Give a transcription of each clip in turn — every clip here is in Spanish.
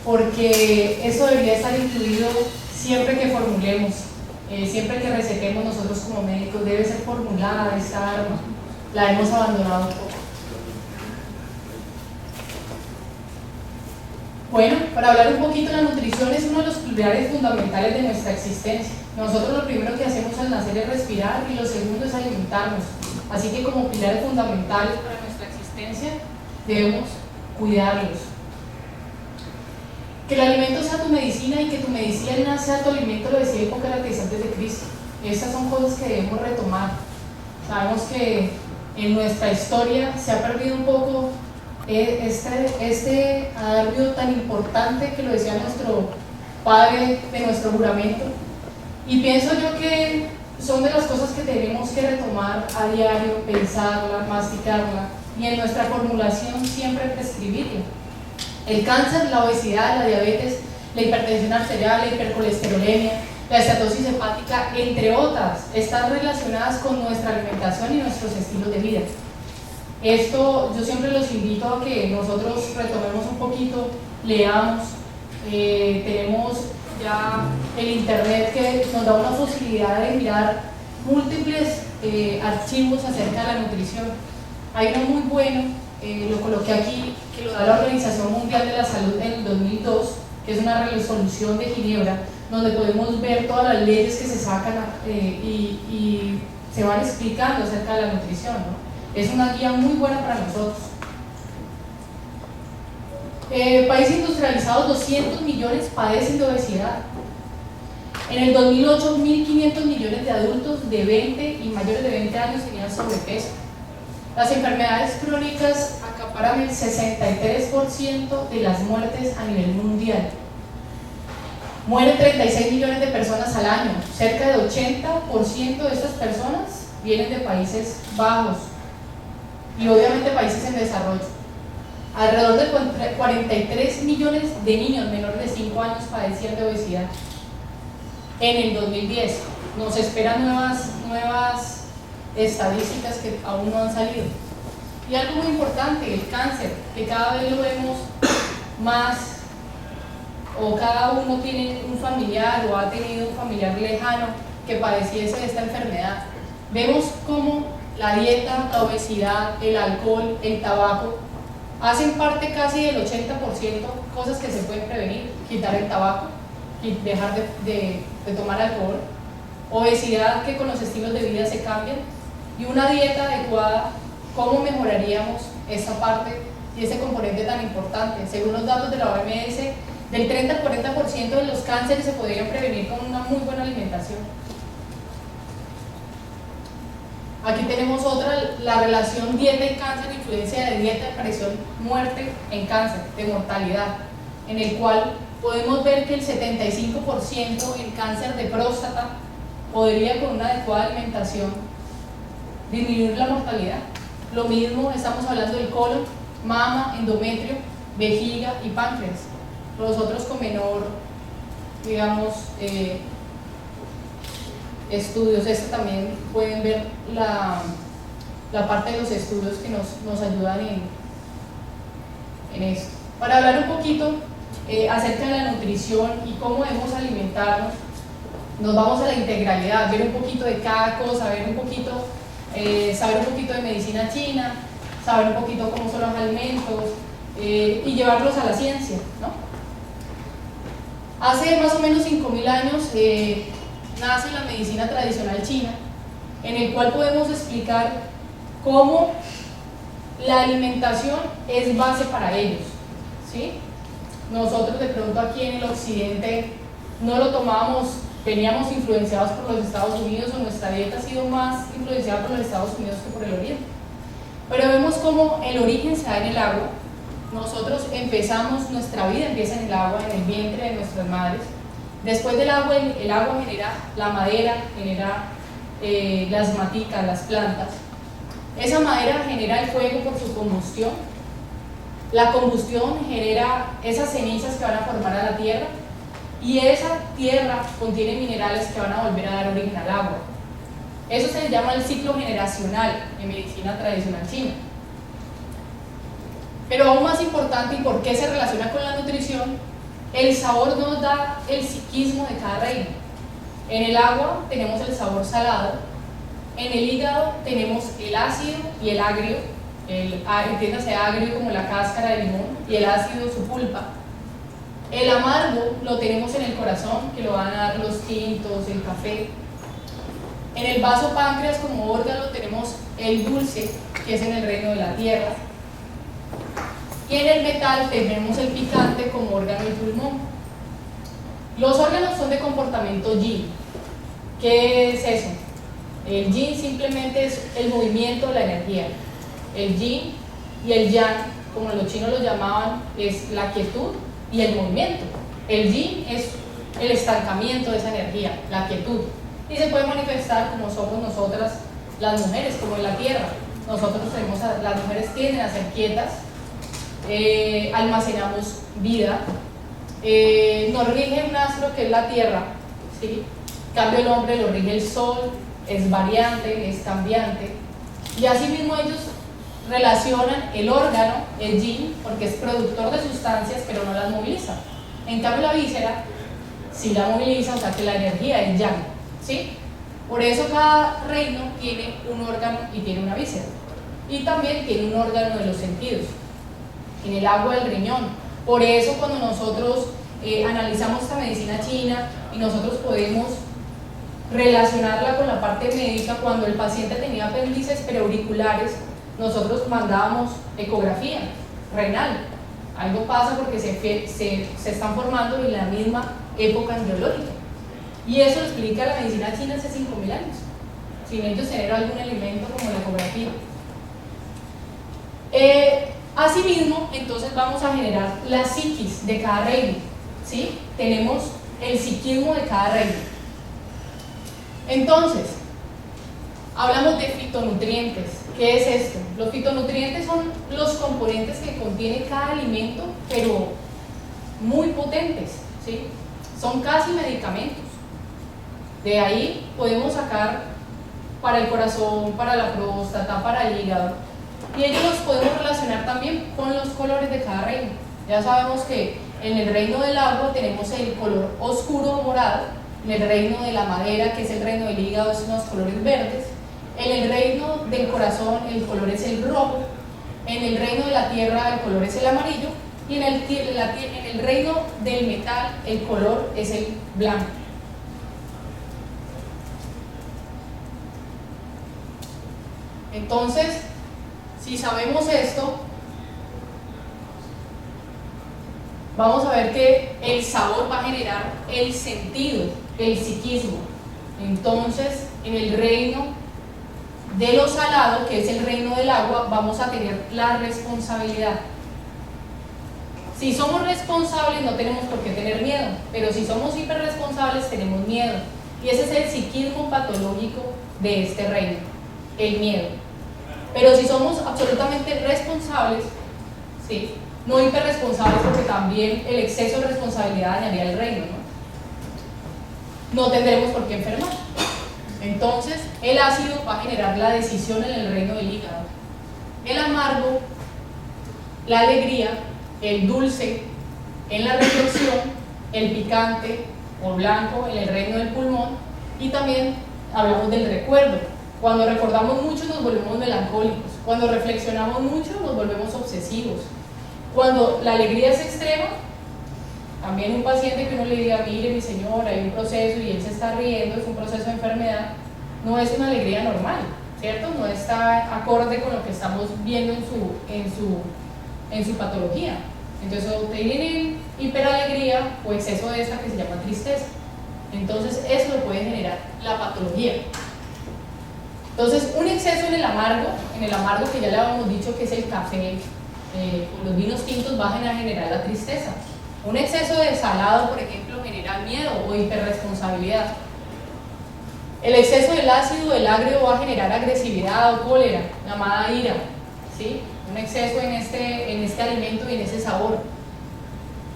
porque eso debería estar incluido siempre que formulemos, siempre que recetemos nosotros como médicos, debe ser formulada esta arma, la hemos abandonado un poco. Bueno, para hablar un poquito, la nutrición es uno de los pilares fundamentales de nuestra existencia. Nosotros lo primero que hacemos al nacer es respirar y lo segundo es alimentarnos. Así que como pilares fundamentales para nuestra existencia debemos cuidarlos. Que el alimento sea tu medicina y que tu medicina sea tu alimento, lo decía Hipócrates antes de Cristo. Estas son cosas que debemos retomar. Sabemos que en nuestra historia se ha perdido un poco este adverbio tan importante que lo decía nuestro padre de nuestro juramento, y pienso yo que son de las cosas que tenemos que retomar a diario, pensarla, masticarla y en nuestra formulación siempre prescribirla. El cáncer, la obesidad, la diabetes, la hipertensión arterial, la hipercolesterolemia, la estatosis hepática, entre otras, están relacionadas con nuestra alimentación y nuestros estilos de vida. Esto yo siempre los invito a que nosotros retomemos un poquito, leamos, tenemos ya el internet que nos da una posibilidad de mirar múltiples archivos acerca de la nutrición. Hay uno muy bueno, lo coloqué aquí, que lo da la Organización Mundial de la Salud en el 2002, que es una resolución de Ginebra, donde podemos ver todas las leyes que se sacan y se van explicando acerca de la nutrición, ¿no? Es una guía muy buena para nosotros. Países industrializados, 200 millones padecen de obesidad. En el 2008, 1.500 millones de adultos de 20 y mayores de 20 años tenían sobrepeso. Las enfermedades crónicas acaparan el 63% de las muertes a nivel mundial. Mueren 36 millones de personas al año. Cerca del 80% de estas personas vienen de Países Bajos y obviamente países en desarrollo. Alrededor de 43 millones de niños menores de 5 años padecían de obesidad en el 2010. Nos esperan nuevas estadísticas que aún no han salido. Y algo muy importante, el cáncer, que cada vez lo vemos más, o cada uno tiene un familiar o ha tenido un familiar lejano que padeciese de esta enfermedad. Vemos cómo la dieta, la obesidad, el alcohol, el tabaco hacen parte casi del 80%, cosas que se pueden prevenir: quitar el tabaco, dejar de tomar alcohol, obesidad que con los estilos de vida se cambian, y una dieta adecuada. ¿Cómo mejoraríamos esa parte y ese componente tan importante? Según los datos de la OMS, del 30 al 40% de los cánceres se podrían prevenir con una muy buena alimentación. Aquí tenemos otra, la relación dieta y cáncer, influencia de dieta, presión, muerte en cáncer, de mortalidad, en el cual podemos ver que el 75% en cáncer de próstata podría, con una adecuada alimentación, disminuir la mortalidad. Lo mismo estamos hablando del colon, mama, endometrio, vejiga y páncreas. Los otros con menor, digamos, estudios. También pueden ver la parte de los estudios que nos ayudan en esto. Para hablar un poquito acerca de la nutrición y cómo debemos alimentarnos, nos vamos a la integralidad, ver un poquito de cada cosa, ver un poquito, saber un poquito de medicina china, saber un poquito cómo son los alimentos y llevarlos a la ciencia, ¿no? Hace más o menos 5.000 años nace la medicina tradicional china, en el cual podemos explicar cómo la alimentación es base para ellos, ¿sí? Nosotros de pronto aquí en el occidente no lo tomábamos, veníamos influenciados por los Estados Unidos, o nuestra dieta ha sido más influenciada por los Estados Unidos que por el Oriente. Pero vemos cómo el origen se da en el agua. Nosotros empezamos, nuestra vida empieza en el agua, en el vientre de nuestras madres. Después del agua, el agua genera la madera, genera las maticas, las plantas. Esa madera genera el fuego por su combustión. La combustión genera esas cenizas que van a formar a la tierra, y esa tierra contiene minerales que van a volver a dar origen al agua. Eso se llama el ciclo generacional en medicina tradicional china. Pero aún más importante, y por qué se relaciona con la nutrición, El sabor nos da el psiquismo de cada reino. En el agua tenemos el sabor salado, en el hígado tenemos el ácido y el agrio, entiéndase agrio como la cáscara de limón y el ácido su pulpa. El amargo lo tenemos en el corazón, que lo van a dar los tintos, el café. En el vaso páncreas como órgano tenemos el dulce, que es en el reino de la tierra. Y en el metal tenemos el picante como órgano y pulmón. Los órganos son de comportamiento yin. ¿Qué es eso? El yin simplemente es el movimiento de la energía. El yin y el yang, como los chinos lo llamaban, es la quietud y el movimiento. El yin es el estancamiento de esa energía, la quietud. Y se puede manifestar como somos nosotras las mujeres, como en la tierra. Nosotros las mujeres tienden a ser quietas, almacenamos vida, nos rige un astro que es la tierra, ¿sí? En cambio el hombre lo rige el sol, es variante, es cambiante, y asimismo ellos relacionan el órgano, el yin, porque es productor de sustancias pero no las moviliza. En cambio la víscera sí la moviliza, o sea que la energía es yang, ¿sí? Por eso cada reino tiene un órgano y tiene una víscera, y también tiene un órgano de los sentidos. En el agua del riñón. Por eso cuando nosotros analizamos esta medicina china y nosotros podemos relacionarla con la parte médica, cuando el paciente tenía apéndices preauriculares, nosotros mandábamos ecografía renal. Algo pasa porque se están formando en la misma época embriológica. Y eso lo explica la medicina china hace 5.000 años, sin ellos tener algún elemento como la ecografía. Asimismo, entonces vamos a generar la psiquis de cada reino, ¿sí? Tenemos el psiquismo de cada reino. Entonces, hablamos de fitonutrientes. ¿Qué es esto? Los fitonutrientes son los componentes que contiene cada alimento, pero muy potentes, ¿sí? Son casi medicamentos. De ahí podemos sacar para el corazón, para la próstata, para el hígado. Y ellos los podemos relacionar también con los colores de cada reino. Ya sabemos que en el reino del agua tenemos el color oscuro morado, en el reino de la madera, que es el reino del hígado, son los colores verdes, en el reino del corazón el color es el rojo, en el reino de la tierra el color es el amarillo, y en el reino del metal el color es el blanco. Entonces, si sabemos esto, vamos a ver que el sabor va a generar el sentido, el psiquismo. Entonces, en el reino de lo salado, que es el reino del agua, vamos a tener la responsabilidad. Si somos responsables no tenemos por qué tener miedo, pero si somos hiperresponsables tenemos miedo. Y ese es el psiquismo patológico de este reino, el miedo. Pero si somos absolutamente responsables, ¿sí? No hiperresponsables, porque también el exceso de responsabilidad dañaría el reino, ¿no? No tendremos por qué enfermar. Entonces, el ácido va a generar la decisión en el reino del hígado. El amargo, la alegría, el dulce en la reflexión, el picante o blanco en el reino del pulmón, y también hablamos del recuerdo. Cuando recordamos mucho nos volvemos melancólicos, cuando reflexionamos mucho nos volvemos obsesivos. Cuando la alegría es extrema, también un paciente que uno le diga, mire mi señor, hay un proceso y él se está riendo, es un proceso de enfermedad, no es una alegría normal, ¿cierto? No está acorde con lo que estamos viendo en su patología. Entonces, o tienen hiperalegría o exceso de esta que se llama tristeza. Entonces, eso lo puede generar la patología. Entonces, un exceso en el amargo que ya le habíamos dicho que es el café, los vinos tintos van a generar la tristeza. Un exceso de salado, por ejemplo, genera miedo o hiperresponsabilidad. El exceso del ácido, del agrio, va a generar agresividad o cólera, llamada ira, ¿sí? Un exceso en este alimento y en ese sabor.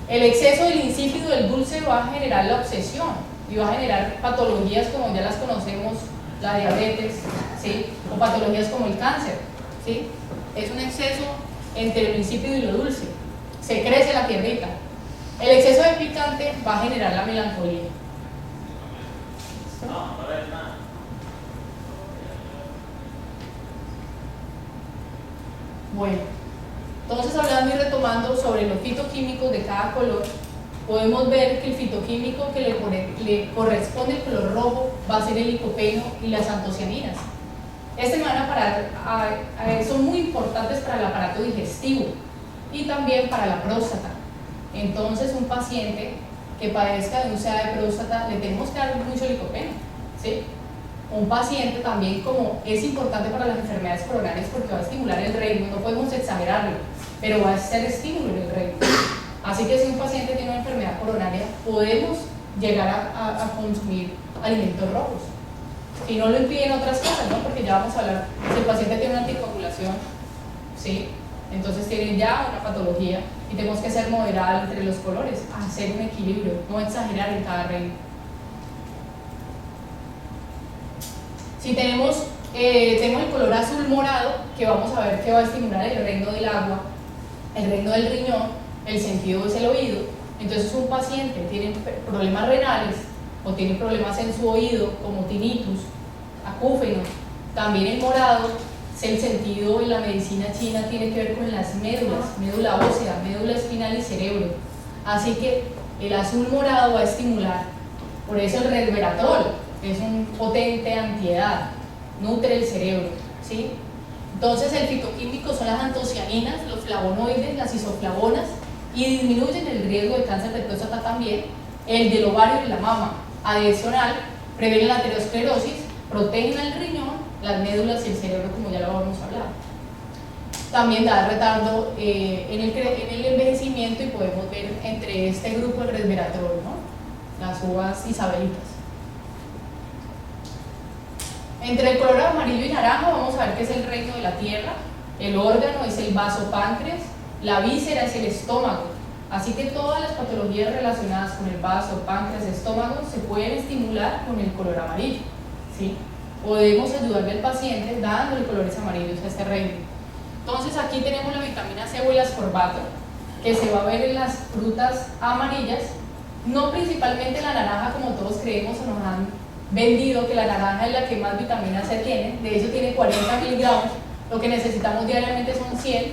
El exceso del insípido, del dulce, va a generar la obsesión y va a generar patologías como ya las conocemos, la diabetes, ¿sí? O patologías como el cáncer, ¿sí? Es un exceso entre lo insípido y lo dulce. Se crece la tierrita. El exceso de picante va a generar la melancolía. Bueno, entonces hablando y retomando sobre los fitoquímicos de cada color, podemos ver que el fitoquímico que le corresponde al color rojo va a ser el licopeno y las antocianinas. Me van a parar, son muy importantes para el aparato digestivo y también para la próstata. Entonces, un paciente que padezca de un SEA de próstata, le tenemos que dar mucho licopeno, ¿sí? Un paciente también, como es importante para las enfermedades coronarias porque va a estimular el reino, no podemos exagerarlo, pero va a ser estímulo en el reino. Así que si un paciente tiene una enfermedad coronaria, podemos llegar a consumir alimentos rojos. Si no lo impiden otras cosas, ¿no? Porque ya vamos a hablar, si el paciente tiene una anticoagulación, ¿sí? Entonces tiene ya una patología y tenemos que ser moderados entre los colores, hacer un equilibrio, no exagerar en cada reino. Si tengo el color azul morado, que vamos a ver que va a estimular el reino del agua, el reino del riñón, el sentido es el oído. Entonces un paciente tiene problemas renales o tiene problemas en su oído como tinnitus, acúfenos, también el morado, el sentido en la medicina china tiene que ver con las médulas, médula ósea, médula espinal y cerebro. Así que el azul morado va a estimular, por eso el resveratrol es un potente antiedad, nutre el cerebro, ¿sí? Entonces el fitoquímico son las antocianinas, los flavonoides, las isoflavonas, y disminuyen el riesgo de cáncer de próstata también, el del ovario y la mama. Adicional, previenen la aterosclerosis, protegen el riñón, las médulas y el cerebro, como ya lo habíamos hablado. También da retardo en el envejecimiento, y podemos ver entre este grupo el resveratrol, ¿no? Las uvas isabelitas. Entre el color amarillo y naranja vamos a ver que es el reino de la tierra, el órgano es el vaso-páncreas, la víscera es el estómago. Así que todas las patologías relacionadas con el vaso, páncreas, estómago se pueden estimular con el color amarillo, ¿sí? Podemos ayudarle al paciente dándole colores amarillos a este reino. Entonces aquí tenemos la vitamina C o el ascorbato, que se va a ver en las frutas amarillas, no principalmente la naranja como todos creemos o nos han vendido que la naranja es la que más vitamina C tiene. De hecho tiene 40 miligramos, lo que necesitamos diariamente son 100,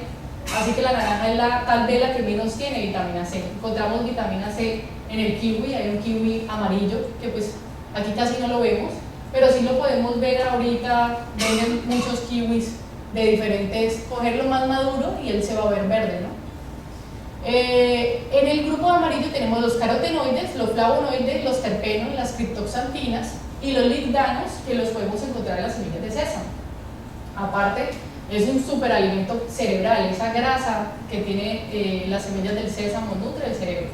así que la naranja es tal vez la que menos tiene vitamina C. Encontramos vitamina C en el kiwi, hay un kiwi amarillo que pues aquí casi no lo vemos, pero sí lo podemos ver ahorita, venden muchos kiwis de diferentes, cogerlo más maduro y él se va a ver verde, ¿no? En el grupo amarillo tenemos los carotenoides, los flavonoides, los terpenos, las criptoxantinas y los lignanos, que los podemos encontrar en las semillas de sésamo. Aparte, es un superalimento cerebral, esa grasa que tiene las semillas del sésamo nutre el cerebro,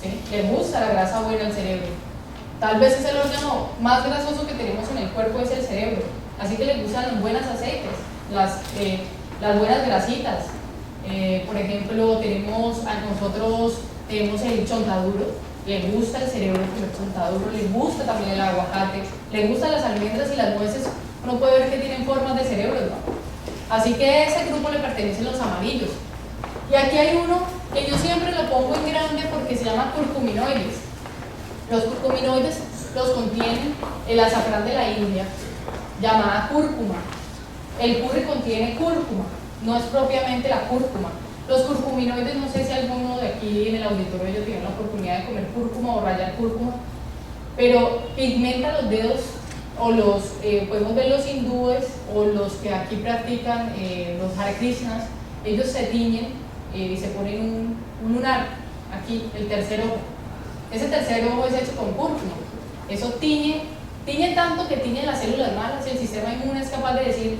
¿sí? Le gusta la grasa buena al cerebro. Tal vez es el órgano más grasoso que tenemos en el cuerpo, es el cerebro, así que le gustan los buenos aceites, las buenas grasitas. Por ejemplo, nosotros tenemos el chontaduro, le gusta el cerebro comer chontaduro, le gusta también el aguacate, le gustan las almendras y las nueces, uno puede ver que tienen formas de cerebro, ¿no? Así que a ese grupo le pertenecen los amarillos. Y aquí hay uno que yo siempre lo pongo en grande porque se llama curcuminoides. Los curcuminoides los contienen el azafrán de la India, llamada cúrcuma. El curry contiene cúrcuma, no es propiamente la cúrcuma. Los curcuminoides, no sé si alguno de aquí en el auditorio ellos tienen la oportunidad de comer cúrcuma o rallar cúrcuma, pero pigmenta los dedos, o podemos ver los hindúes o los que aquí practican los Hare Krishnas, ellos se tiñen y se ponen un lunar aquí, el tercer ojo. Ese tercer ojo es hecho con cúrcuma. Eso tiñe tanto que tiñe las células malas y el sistema inmune es capaz de decir,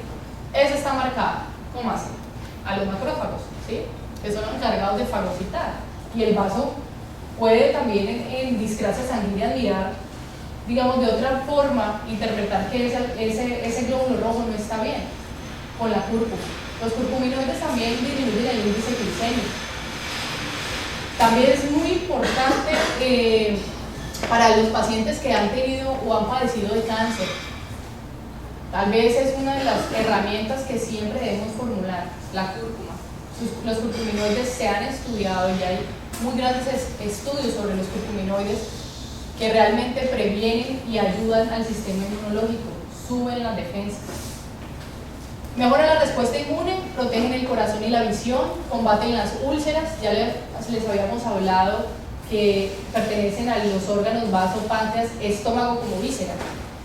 esa está marcada. ¿Cómo así? A los macrófagos, ¿sí? Que son los encargados de fagocitar. Y el vaso puede también en discrasia sanguínea mirar, digamos, de otra forma, interpretar que ese glóbulo rojo no está bien con la cúrcuma. Los curcuminoides también disminuyen el índice glicémico. También es muy importante para los pacientes que han tenido o han padecido de cáncer. Tal vez es una de las herramientas que siempre debemos formular, la cúrcuma. Los curcuminoides se han estudiado y hay muy grandes estudios sobre los curcuminoides que realmente previenen y ayudan al sistema inmunológico, suben las defensas. Mejoran la respuesta inmune, protegen el corazón y la visión, combaten las úlceras, ya les habíamos hablado que pertenecen a los órganos vaso, páncreas, estómago como víscera.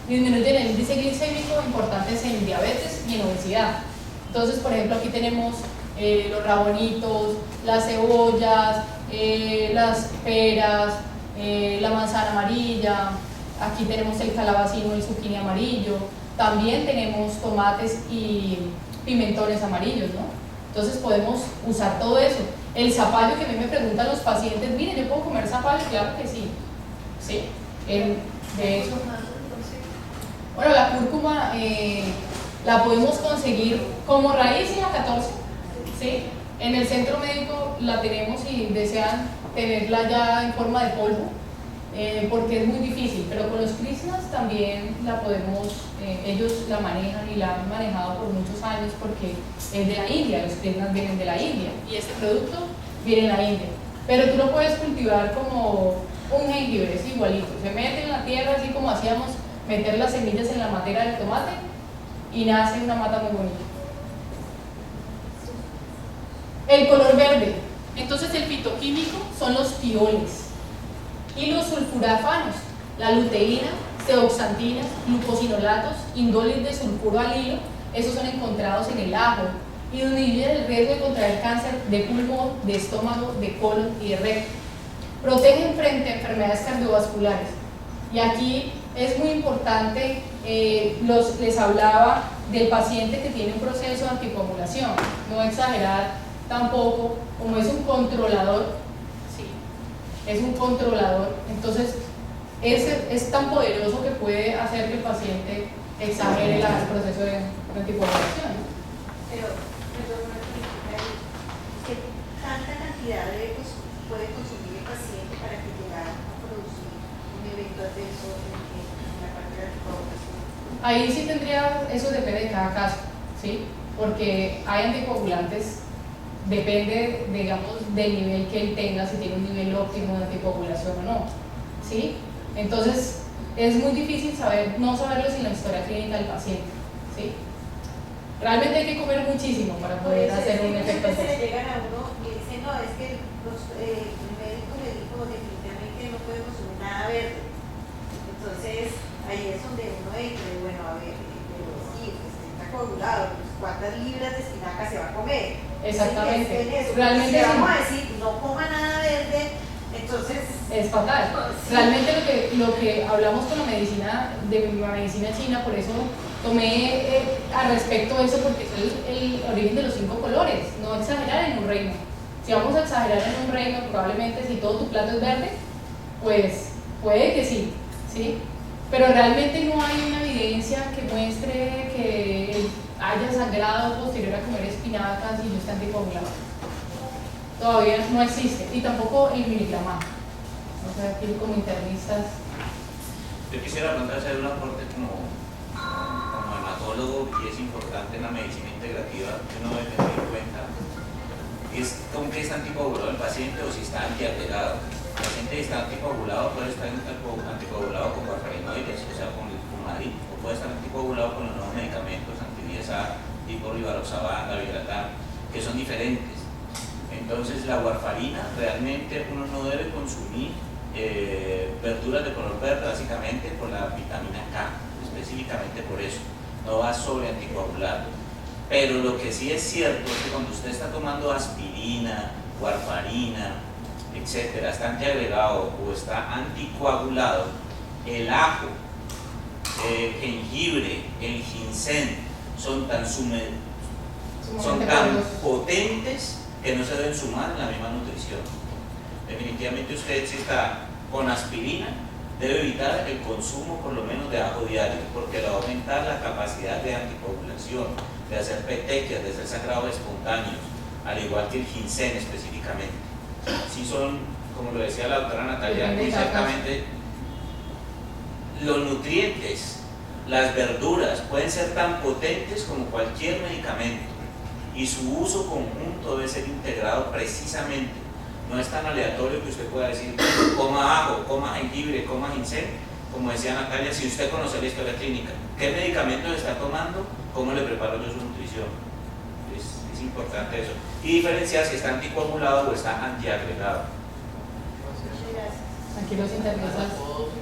Disminuyen el índice glicémico, importantes en diabetes y en obesidad. Entonces, por ejemplo, aquí tenemos los rabonitos, las cebollas, las peras, la manzana amarilla, aquí tenemos el calabacino, el zucchini amarillo, también tenemos tomates y pimentones amarillos, ¿no? Entonces podemos usar todo eso. El zapallo, que a mí me preguntan los pacientes, miren, ¿yo puedo comer zapallo? Claro que sí. Sí, de hecho. Bueno, la cúrcuma la podemos conseguir como raíz en la 14, ¿sí? En el centro médico la tenemos y desean tenerla ya en forma de polvo, porque es muy difícil, pero con los krishnas también la podemos, ellos la manejan y la han manejado por muchos años porque es de la India, los krishnas vienen de la India y este producto viene de la India, pero tú lo puedes cultivar como un jengibre, es igualito, se mete en la tierra así como hacíamos meter las semillas en la matera del tomate y nace una mata muy bonita. El color verde, entonces el fitoquímico son los tioles y los sulfurafanos, la luteína, zeoxantinas, glucosinolatos, indoles de sulfuro alilo, esos son encontrados en el ajo y disminuyen el riesgo de contraer cáncer de pulmón, de estómago, de colon y de recto. Protegen frente a enfermedades cardiovasculares. Y aquí es muy importante, les hablaba del paciente que tiene un proceso de anticoagulación, no exagerar tampoco, como es un controlador, sí, es un controlador, entonces es tan poderoso que puede hacer que el paciente exagere el proceso de anticoagulación. Pero, ¿qué tanta cantidad de puede consumir el paciente para que llegue a producir un evento adverso en la parte de la anticoagulación? Ahí sí tendría, eso depende de cada caso, ¿sí? Porque hay anticoagulantes, depende, digamos, del nivel que él tenga, si tiene un nivel óptimo de anticoagulación o no, ¿sí? Entonces, es muy difícil no saberlo sin la historia clínica del paciente, ¿sí? Realmente hay que comer muchísimo para poder hacer un efecto. Se le llegan a uno y dicen, no, es que el médico me dijo definitivamente no puede consumir nada verde. Entonces, ahí es donde uno dice, bueno, a ver, pero sí, pues, está coagulado, pues, ¿cuántas libras de espinaca se va a comer? Exactamente. Realmente si vamos a decir, no coma nada verde, entonces es fatal. Sí. Realmente lo que hablamos con la medicina, de la medicina china, por eso tomé al respecto eso, porque es el origen de los 5 colores, no exagerar en un reino. Si vamos a exagerar en un reino, probablemente si todo tu plato es verde, pues puede que sí, ¿sí? Pero realmente no hay una evidencia que muestre que haya sangrado posterior a comer espinacas y no está anticoagulado. Todavía no existe, y tampoco el miligrama. O sea, aquí como internistas. Yo quisiera hacer un aporte como hematólogo, y es importante en la medicina integrativa que uno debe tener en cuenta es con qué está anticoagulado el paciente o si está antiagregado. El paciente que está anticoagulado puede estar anticoagulado con warfarinoides, o sea, con el fumadín, o puede estar anticoagulado con los nuevos medicamentos anti-VSA, tipo rivaroxaban, gavilatán, que son diferentes. Entonces, la warfarina, realmente uno no debe consumir verduras de color verde, básicamente por la vitamina K, específicamente por eso, no va sobre anticoagular. Pero lo que sí es cierto es que cuando usted está tomando aspirina, warfarina, etcétera, está antiagregado o está anticoagulado, el ajo, el jengibre, el ginseng son tan potentes que no se deben sumar en la misma nutrición. Definitivamente usted, si está con aspirina, debe evitar el consumo por lo menos de ajo diario, porque le va a aumentar la capacidad de anticoagulación, de hacer petequias, de hacer sangrados espontáneos, al igual que el ginseng específicamente. Si son, como lo decía la doctora Natalia, muy exactamente, los nutrientes, las verduras pueden ser tan potentes como cualquier medicamento, y su uso conjunto debe ser integrado precisamente No es tan aleatorio que usted pueda decir coma ajo, coma jengibre, coma ginseng. Como decía Natalia, si usted conoce la historia clínica, qué medicamentos está tomando, cómo le preparo yo su nutrición. Es importante eso. Y diferenciar si está anticoagulado o está antiagregado. Aquí los interesados.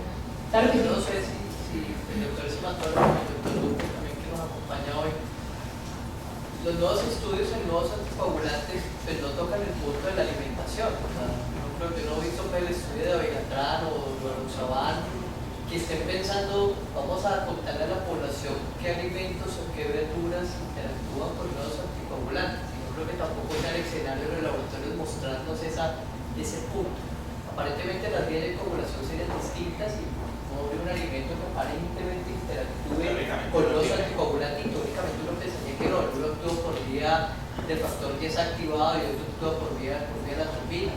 Claro que sí. No sé si el doctor Simatoro, el doctor Duque también que nos acompaña hoy. Los nuevos estudios en nuevos anticoagulantes pues no tocan el punto de la alimentación. O sea, yo no he visto pues, el estudio de Oigatran o Lorazepam que estén pensando, vamos a contarle a la población qué alimentos o qué verduras interactúan con los anticoagulantes. Yo creo que tampoco está el escenario de los laboratorios mostrarnos ese punto. Aparentemente las vías de coagulación serían distintas y pobre un alimento que aparentemente interactúe con los anticoagulantes y teóricamente uno pensaría que no, uno actúa por vía del factor que es activado y otro actúa por vía de la atropina.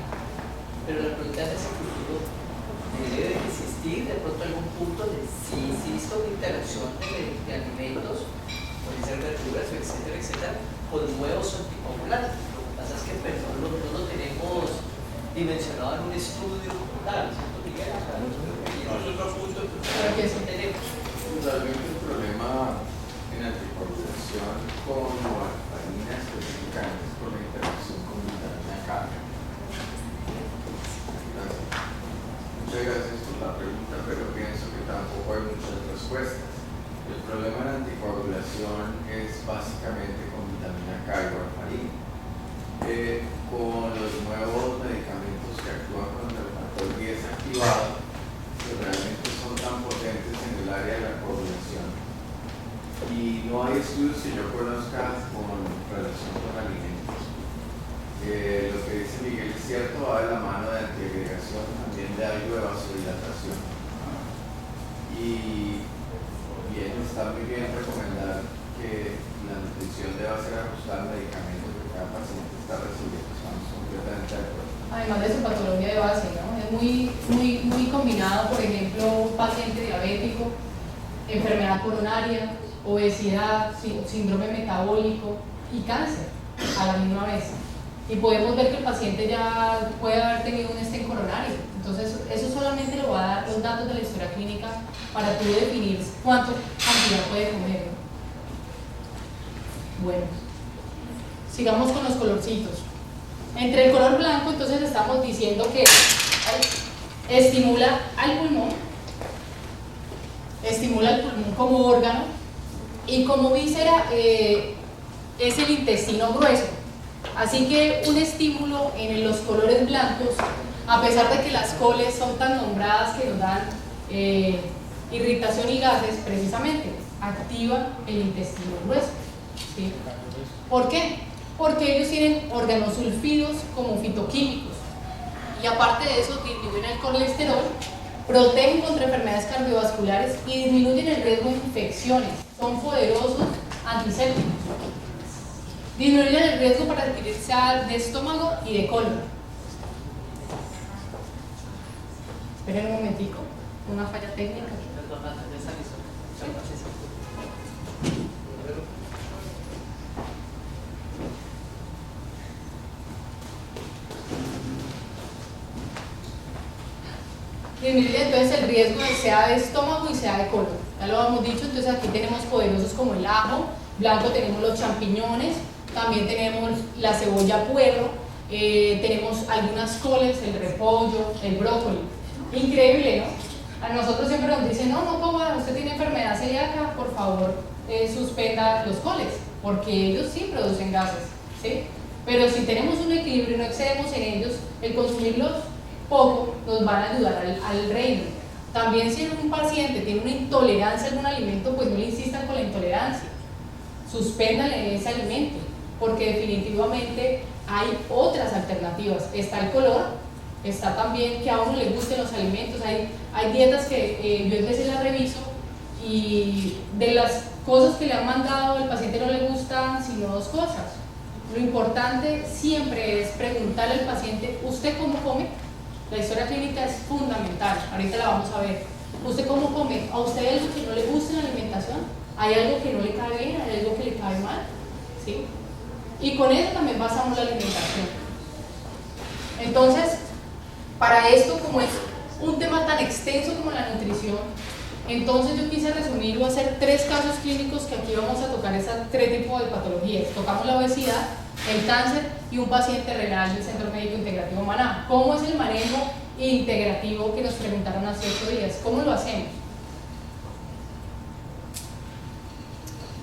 Pero la pregunta es ese futuro debe de existir de pronto algún punto de si existe una interacción de alimentos, pueden ser verduras, etcétera, etcétera, con nuevos anticoagulantes. Lo que pasa es que no lo tenemos dimensionado en un estudio total, ¿cierto, Miguel? O sea, y es otro punto que sí tenemos. Realmente el problema en anticoagulación con warfarina específicamente es por la interacción con vitamina K. Muchas gracias por la pregunta, pero pienso que tampoco hay muchas respuestas. El problema en anticoagulación es básicamente con vitamina K y warfarina. Con los nuevos medicamentos que actúan contra el factor 10 activado, que realmente son tan potentes en el área de la coagulación. Y no hay estudios que yo conozca con relación con alimentos. Lo que dice Miguel es cierto, va de la mano de antiagregación, también de algo de vasodilatación. Y bien, está muy bien recomendar que la nutrición deba ser ajustada al medicamento que cada paciente está recibiendo. Estamos completamente de acuerdo. Además de su patología de base, ¿no? Es muy combinado, por ejemplo, un paciente diabético, enfermedad coronaria, obesidad, síndrome metabólico y cáncer a la misma vez. Y podemos ver que el paciente ya puede haber tenido un estén coronario. Entonces, eso solamente lo va a dar los datos de la historia clínica para tú definir cuánto cantidad puede comer. Bueno, sigamos con los colorcitos. Entre el color blanco, entonces estamos diciendo que estimula al pulmón como órgano y como víscera es el intestino grueso. Así que un estímulo en los colores blancos, a pesar de que las coles son tan nombradas que nos dan irritación y gases, precisamente activa el intestino grueso. ¿Sí? ¿Por qué? Porque ellos tienen organosulfidos como fitoquímicos y aparte de eso disminuyen el colesterol, protegen contra enfermedades cardiovasculares y disminuyen el riesgo de infecciones. Son poderosos antisépticos. Disminuyen el riesgo para adquirir SAD de estómago y de colon. Esperen un momentico, una falla técnica. Perdón, ya está listo. Disminuye entonces el riesgo de SEA de estómago y SEA de colon. Ya lo hemos dicho, entonces aquí tenemos poderosos como el ajo, blanco tenemos los champiñones, también tenemos la cebolla puerro, tenemos algunas coles, el repollo, el brócoli. Increíble, ¿no? A nosotros siempre nos dicen, no coma, usted tiene enfermedad celíaca, por favor suspenda los coles, porque ellos sí producen gases, ¿sí? Pero si tenemos un equilibrio y no excedemos en ellos, el consumirlos poco nos van a ayudar al reino. También si un paciente tiene una intolerancia a algún alimento, pues no le insistan con la intolerancia, suspéndale ese alimento, porque definitivamente hay otras alternativas. Está el color, está también que a uno le gusten los alimentos, hay dietas que yo a veces las reviso y de las cosas que le han mandado al paciente no le gustan sino dos cosas. Lo importante siempre es preguntarle al paciente, ¿usted cómo come? La historia clínica es fundamental, ahorita la vamos a ver. ¿Usted cómo come? ¿A usted hay algo que no le gusta en la alimentación? ¿Hay algo que no le cae bien? ¿Hay algo que le cae mal? ¿Sí? Y con eso también basamos la alimentación. Entonces, para esto, como es un tema tan extenso como la nutrición, entonces yo quise resumir o hacer 3 casos clínicos que aquí vamos a tocar esas 3 tipos de patologías. Tocamos la obesidad, el cáncer y un paciente renal del Centro Médico Integrativo Maná. ¿Cómo es el manejo integrativo que nos preguntaron hace 8 días? ¿Cómo lo hacemos?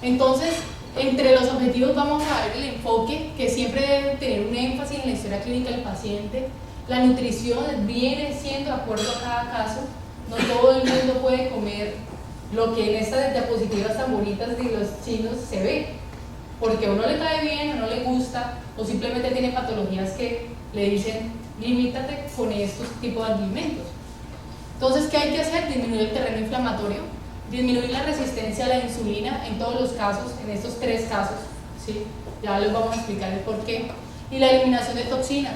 Entonces, entre los objetivos vamos a ver el enfoque, que siempre debe tener un énfasis en la historia clínica del paciente. La nutrición viene siendo de acuerdo a cada caso. No todo el mundo puede comer lo que en estas diapositivas tan bonitas de los chinos se ve, porque a uno le cae bien, a uno le gusta, o simplemente tiene patologías que le dicen limítate con estos tipos de alimentos. Entonces, ¿qué hay que hacer? Disminuir el terreno inflamatorio, disminuir la resistencia a la insulina en todos los casos, en estos 3 casos, ¿sí? Ya les vamos a explicar el por qué. Y la eliminación de toxinas.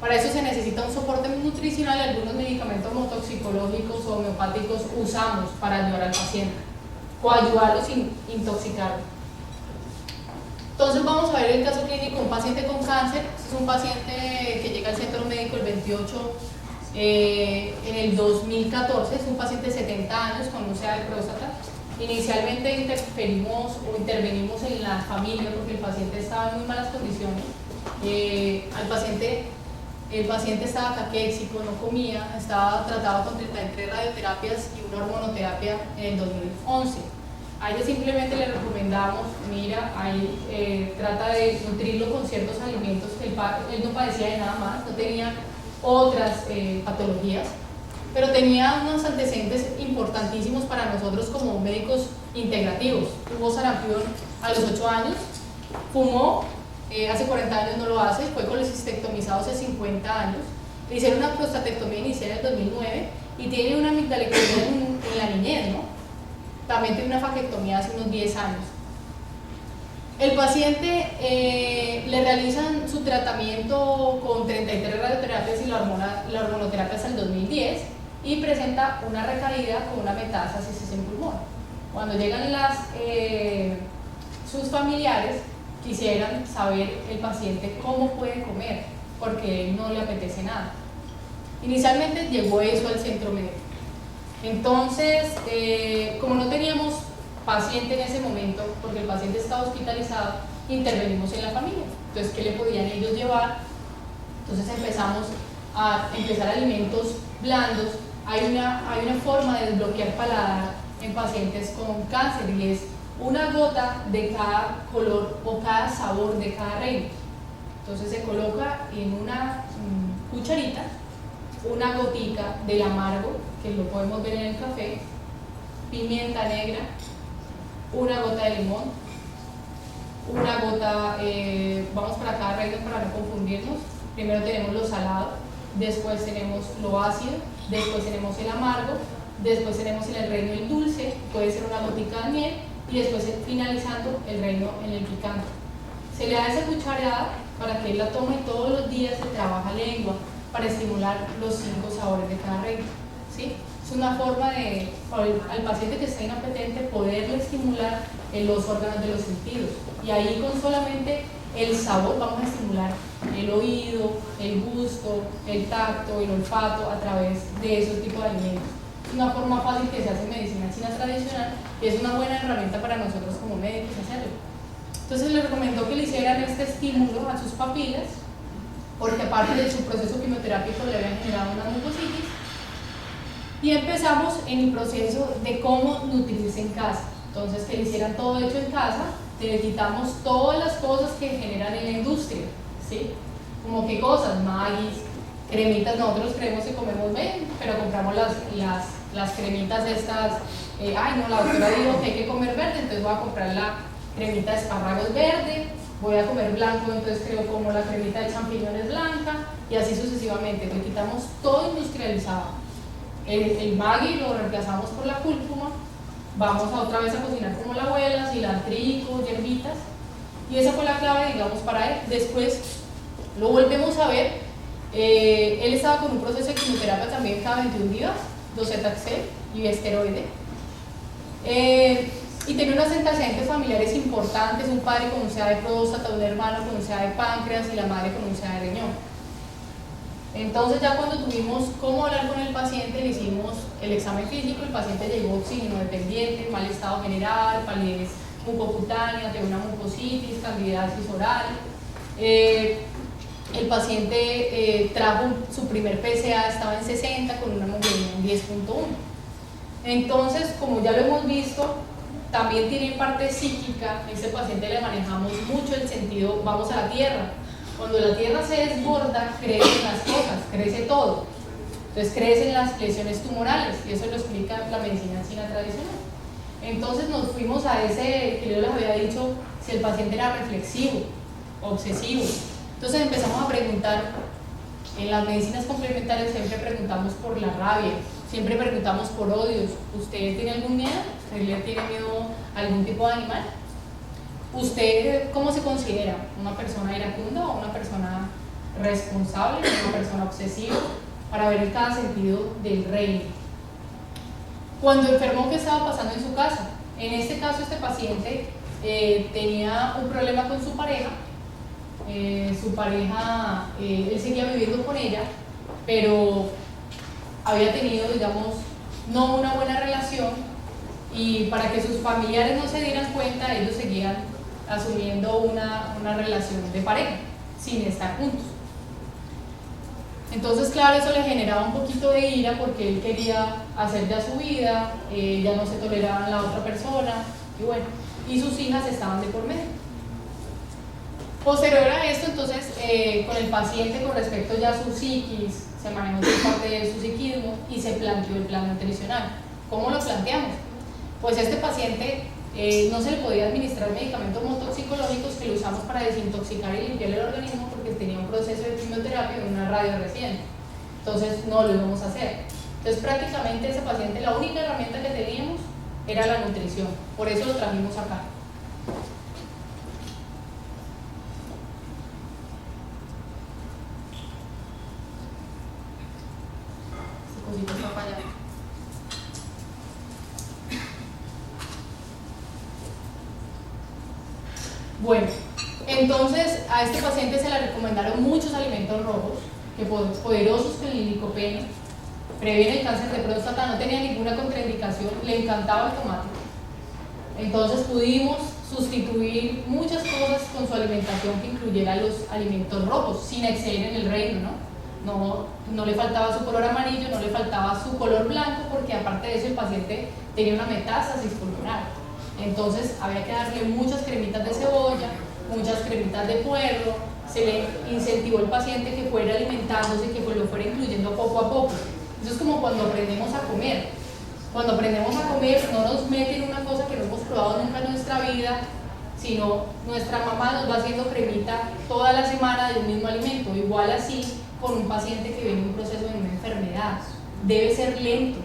Para eso se necesita un soporte nutricional y algunos medicamentos homotoxicológicos o homeopáticos usamos para ayudar al paciente, coadyuvarlo sin intoxicarlo. Entonces vamos a ver el caso clínico de un paciente con cáncer. Este es un paciente que llega al centro médico el 28 en el 2014, es un paciente de 70 años con úlcera de próstata. Inicialmente intervenimos en la familia porque el paciente estaba en muy malas condiciones. El paciente estaba caquéxico, no comía, estaba tratado con 33 radioterapias y una hormonoterapia en el 2011. A ella simplemente le recomendamos, mira, ahí trata de nutrirlo con ciertos alimentos, que él no padecía de nada más, no tenía otras patologías, pero tenía unos antecedentes importantísimos para nosotros como médicos integrativos. Tuvo sarampión a los 8 años, fumó, hace 40 años no lo hace, fue colecistectomizado hace 50 años, le hicieron una prostatectomía inicial en el 2009 y tiene una amigdalectomía en la niñez, ¿no? También tiene una faquectomía hace unos 10 años. El paciente le realizan su tratamiento con 33 radioterapias y la hormonoterapia hasta el 2010 y presenta una recaída con una metástasis en pulmón. Cuando llegan sus familiares, quisieran saber el paciente cómo puede comer, porque no le apetece nada. Inicialmente llegó eso al centro médico. Entonces, como no teníamos paciente en ese momento, porque el paciente estaba hospitalizado, intervenimos en la familia. Entonces, ¿qué le podían ellos llevar? Entonces empezamos a empezar alimentos blandos. Hay una forma de desbloquear paladar en pacientes con cáncer y es una gota de cada color o cada sabor de cada reino. Entonces se coloca en una cucharita una gotica del amargo, que lo podemos ver en el café, pimienta negra, una gota de limón, una gota, vamos para cada reino para no confundirnos. Primero tenemos lo salado, después tenemos lo ácido, después tenemos el amargo, después tenemos el reino el dulce, puede ser una gotica de miel, y después finalizando el reino en el picante. Se le da esa cucharada para que él la tome y todos los días se trabaja lengua para estimular los 5 sabores de cada reino, ¿sí? Es una forma de, al paciente que está inapetente, poderle estimular los órganos de los sentidos, y ahí con solamente el sabor vamos a estimular el oído, el gusto, el tacto, el olfato a través de esos tipos de alimentos. Es una forma fácil que se hace en medicina china tradicional y es una buena herramienta para nosotros como médicos hacerlo. Entonces le recomendó que le hicieran este estímulo a sus papilas, porque aparte de su proceso quimioterápico le habían generado una mucositis, y empezamos en el proceso de cómo nutrirse en casa. Entonces, que le hicieran todo hecho en casa, le quitamos todas las cosas que generan en la industria, ¿sí? Como qué cosas, Magis, cremitas. Nosotros creemos que comemos bien, pero compramos las cremitas estas, ay no, la doctora dijo que hay que comer verde, entonces voy a comprar la cremita de espárragos verde, voy a comer blanco, entonces creo como la cremita de champiñones blanca, y así sucesivamente. Le quitamos todo industrializado. El Maggi lo reemplazamos por la cúrcuma, vamos a otra vez a cocinar como la abuela, cilantrico, hierbitas, y esa fue la clave, digamos, para él. Después lo volvemos a ver, él estaba con un proceso de quimioterapia también cada 21 días, docetaxel y esteroide, y tenía unos antecedentes familiares importantes, un padre con úlcera de próstata, un hermano con úlcera de páncreas y la madre con úlcera de riñón. Entonces ya cuando tuvimos cómo hablar con el paciente, le hicimos el examen físico, el paciente llegó oxígeno dependiente, mal estado general, palidez mucocutánea, tenía una mucositis, candidiasis oral. El paciente trajo su primer PSA, estaba en 60 con una hemoglobina en 10.1. Entonces, como ya lo hemos visto, también tiene parte psíquica. A este paciente le manejamos mucho el sentido, vamos a la tierra. Cuando la tierra se desborda, crecen las cosas, crece todo. Entonces crecen las lesiones tumorales, y eso lo explica la medicina china tradicional. Entonces nos fuimos a ese que yo les había dicho, si el paciente era reflexivo, obsesivo. Entonces empezamos a preguntar, en las medicinas complementarias siempre preguntamos por la rabia, siempre preguntamos por odios. ¿Usted tiene algún miedo? ¿Usted le tiene miedo a algún tipo de animal? ¿Usted cómo se considera? ¿Una persona iracunda o una persona responsable, una persona obsesiva? Para ver en cada sentido del reino. Cuando enfermó, ¿qué estaba pasando en su casa? En este caso, este paciente tenía un problema con su pareja. Él seguía viviendo con ella, pero había tenido, digamos, no una buena relación, y para que sus familiares no se dieran cuenta, ellos seguían asumiendo una relación de pareja, sin estar juntos. Entonces, claro, eso le generaba un poquito de ira porque él quería hacer ya su vida, ya no se toleraba en la otra persona, y bueno, y sus hijas estaban de por medio. Posterior a esto, entonces, con el paciente con respecto ya a su psiquis, se manejó parte de su psiquismo y se planteó el plan nutricional. ¿Cómo lo planteamos? Pues a este paciente no se le podía administrar medicamentos motoxicológicos que lo usamos para desintoxicar y limpiar el organismo porque tenía un proceso de quimioterapia en una radio reciente. Entonces no lo íbamos a hacer. Entonces prácticamente ese paciente, la única herramienta que teníamos era la nutrición. Por eso lo trajimos acá. Esta cosita está fallando. Bueno, entonces a este paciente se le recomendaron muchos alimentos rojos, que poderosos con el licopeno, previene el cáncer de próstata, no tenía ninguna contraindicación, le encantaba el tomate. Entonces pudimos sustituir muchas cosas con su alimentación que incluyera los alimentos rojos, sin exceder en el reino, no le faltaba su color amarillo, no le faltaba su color blanco, porque aparte de eso el paciente tenía una metástasis pulmonar. Entonces había que darle muchas cremitas de cebolla, muchas cremitas de puerro, se le incentivó al paciente que fuera alimentándose, que lo fuera incluyendo poco a poco. Eso es como cuando aprendemos a comer. Cuando aprendemos a comer no nos meten una cosa que no hemos probado nunca en nuestra vida, sino nuestra mamá nos va haciendo cremita toda la semana de un mismo alimento. Igual así con un paciente que viene en un proceso de una enfermedad. Debe ser lento.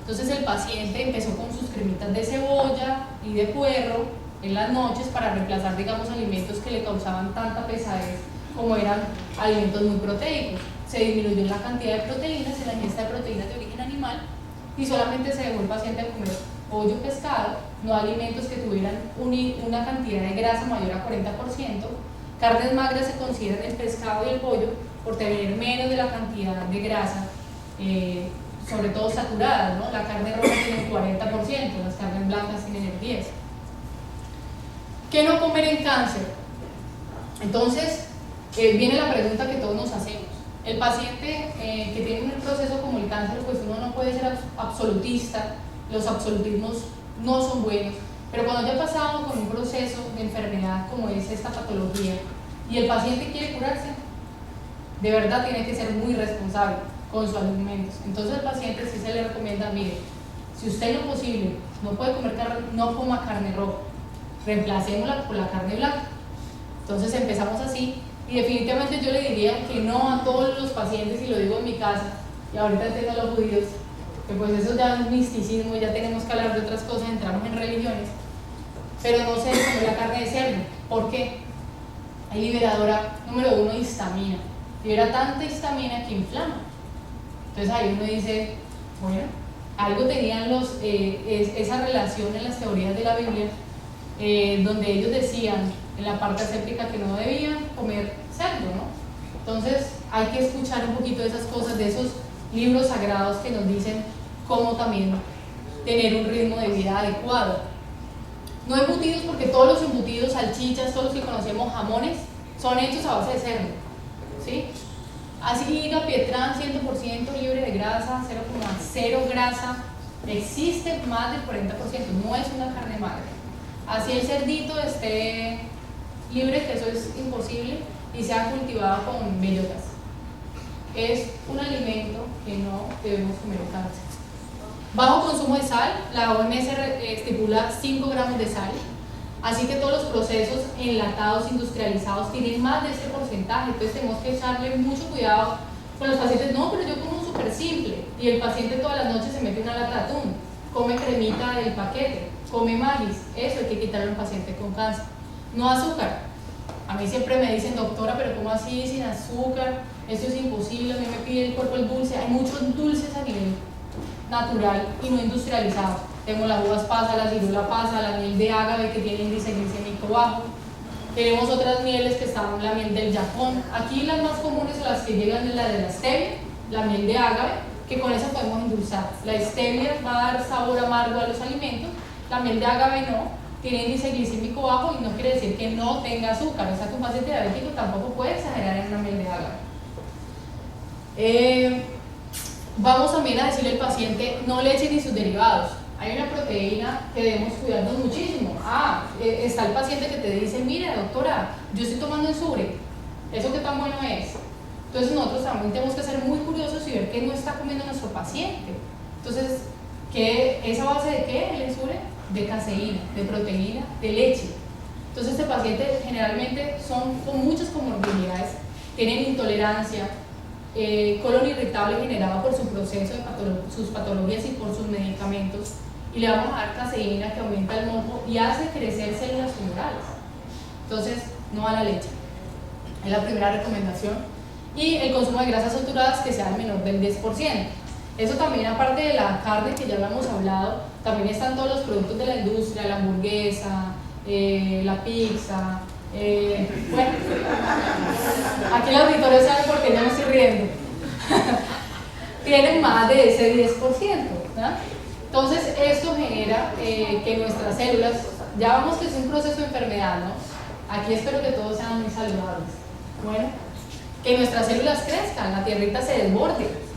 Entonces el paciente empezó con sus cremitas de cebolla y de puerro en las noches para reemplazar, digamos, alimentos que le causaban tanta pesadez como eran alimentos muy proteicos. Se disminuyó la cantidad de proteínas, en la ingesta de proteínas de origen animal, y solamente se dejó el paciente a comer pollo, pescado, no alimentos que tuvieran una cantidad de grasa mayor a 40%. Carnes magras se consideran el pescado y el pollo por tener menos de la cantidad de grasa, sobre todo saturadas, ¿no? La carne roja tiene el 40%, las carnes blancas tienen el 10%. ¿Qué no comer en cáncer? Entonces, viene la pregunta que todos nos hacemos. El paciente que tiene un proceso como el cáncer, pues uno no puede ser absolutista, los absolutismos no son buenos, pero cuando ya ha pasado con un proceso de enfermedad como es esta patología y el paciente quiere curarse, de verdad tiene que ser muy responsable con sus alimentos. Entonces al paciente sí se le recomienda, mire, si usted en lo posible no puede comer carne, no coma carne roja, reemplacémosla por la carne blanca. Entonces empezamos así, y definitivamente yo le diría que no a todos los pacientes, y lo digo en mi casa, y ahorita entiendo a los judíos, que pues eso ya es misticismo, ya tenemos que hablar de otras cosas, entramos en religiones, pero no se debe comer la carne de cerdo. ¿Por qué? Es liberadora, número 1, histamina, libera tanta histamina que inflama. Entonces ahí uno dice, bueno, algo tenían esa relación en las teorías de la Biblia, donde ellos decían en la parte aséptica que no debían comer cerdo, ¿no? Entonces hay que escuchar un poquito de esas cosas, de esos libros sagrados que nos dicen cómo también tener un ritmo de vida adecuado. No embutidos, porque todos los embutidos, salchichas, todos los que conocemos, jamones, son hechos a base de cerdo, ¿sí? Así diga Pietran 100% libre de grasa, 0,0 grasa, existe más del 40%, no es una carne magra. Así el cerdito esté libre, que eso es imposible, y sea cultivado con bellotas. Es un alimento que no debemos comer en cárcel. Bajo consumo de sal, la OMS estipula 5 gramos de sal, así que todos los procesos enlatados, industrializados tienen más de ese porcentaje, entonces tenemos que echarle mucho cuidado con los pacientes. No, pero yo como súper simple, y el paciente todas las noches se mete una lata de atún, come cremita del paquete, come Magis, eso hay que quitarle a un paciente con cáncer. No azúcar. A mí siempre me dicen, doctora, pero ¿cómo así sin azúcar? Eso es imposible, a mí me pide el cuerpo el dulce. Hay muchos dulces a nivel natural y no industrializado. Tenemos las uvas pasas, la ciruela pasa, la miel de ágave que tiene índice glicémico bajo. Tenemos otras mieles que están, la miel del Japón. Aquí las más comunes son las que llegan es la de la stevia, la miel de ágave, que con esa podemos endulzar. La stevia va a dar sabor amargo a los alimentos, la miel de ágave no, tiene índice glicémico bajo y no quiere decir que no tenga azúcar. O sea que un paciente diabético tampoco puede exagerar en una miel de ágave. Vamos también a decirle al paciente no leche ni sus derivados. Hay una proteína que debemos cuidarnos muchísimo. Está el paciente que te dice, mire doctora, yo estoy tomando Ensure, ¿eso qué tan bueno es? Entonces nosotros también tenemos que ser muy curiosos y ver qué no está comiendo nuestro paciente. Entonces, ¿esa base de qué el Ensure? De caseína, de proteína, de leche. Entonces este paciente generalmente son con muchas comorbilidades, tienen intolerancia, colon irritable generado por su proceso de sus patologías y por sus medicamentos, y le vamos a dar caseína que aumenta el moco y hace crecer células tumorales. Entonces no a la leche, es la primera recomendación. Y el consumo de grasas saturadas que sea menor del 10%. Eso también, aparte de la carne que ya habíamos hablado, también están todos los productos de la industria, la hamburguesa, la pizza. Bueno, aquí el auditorio sabe por qué ya me estoy riendo. Tienen más de ese 10%, ¿no? Entonces esto genera que nuestras células, ya vamos que es un proceso de enfermedad, ¿no? Aquí espero que todos sean muy saludables. Bueno, que nuestras células crezcan, la tierrita se desborde.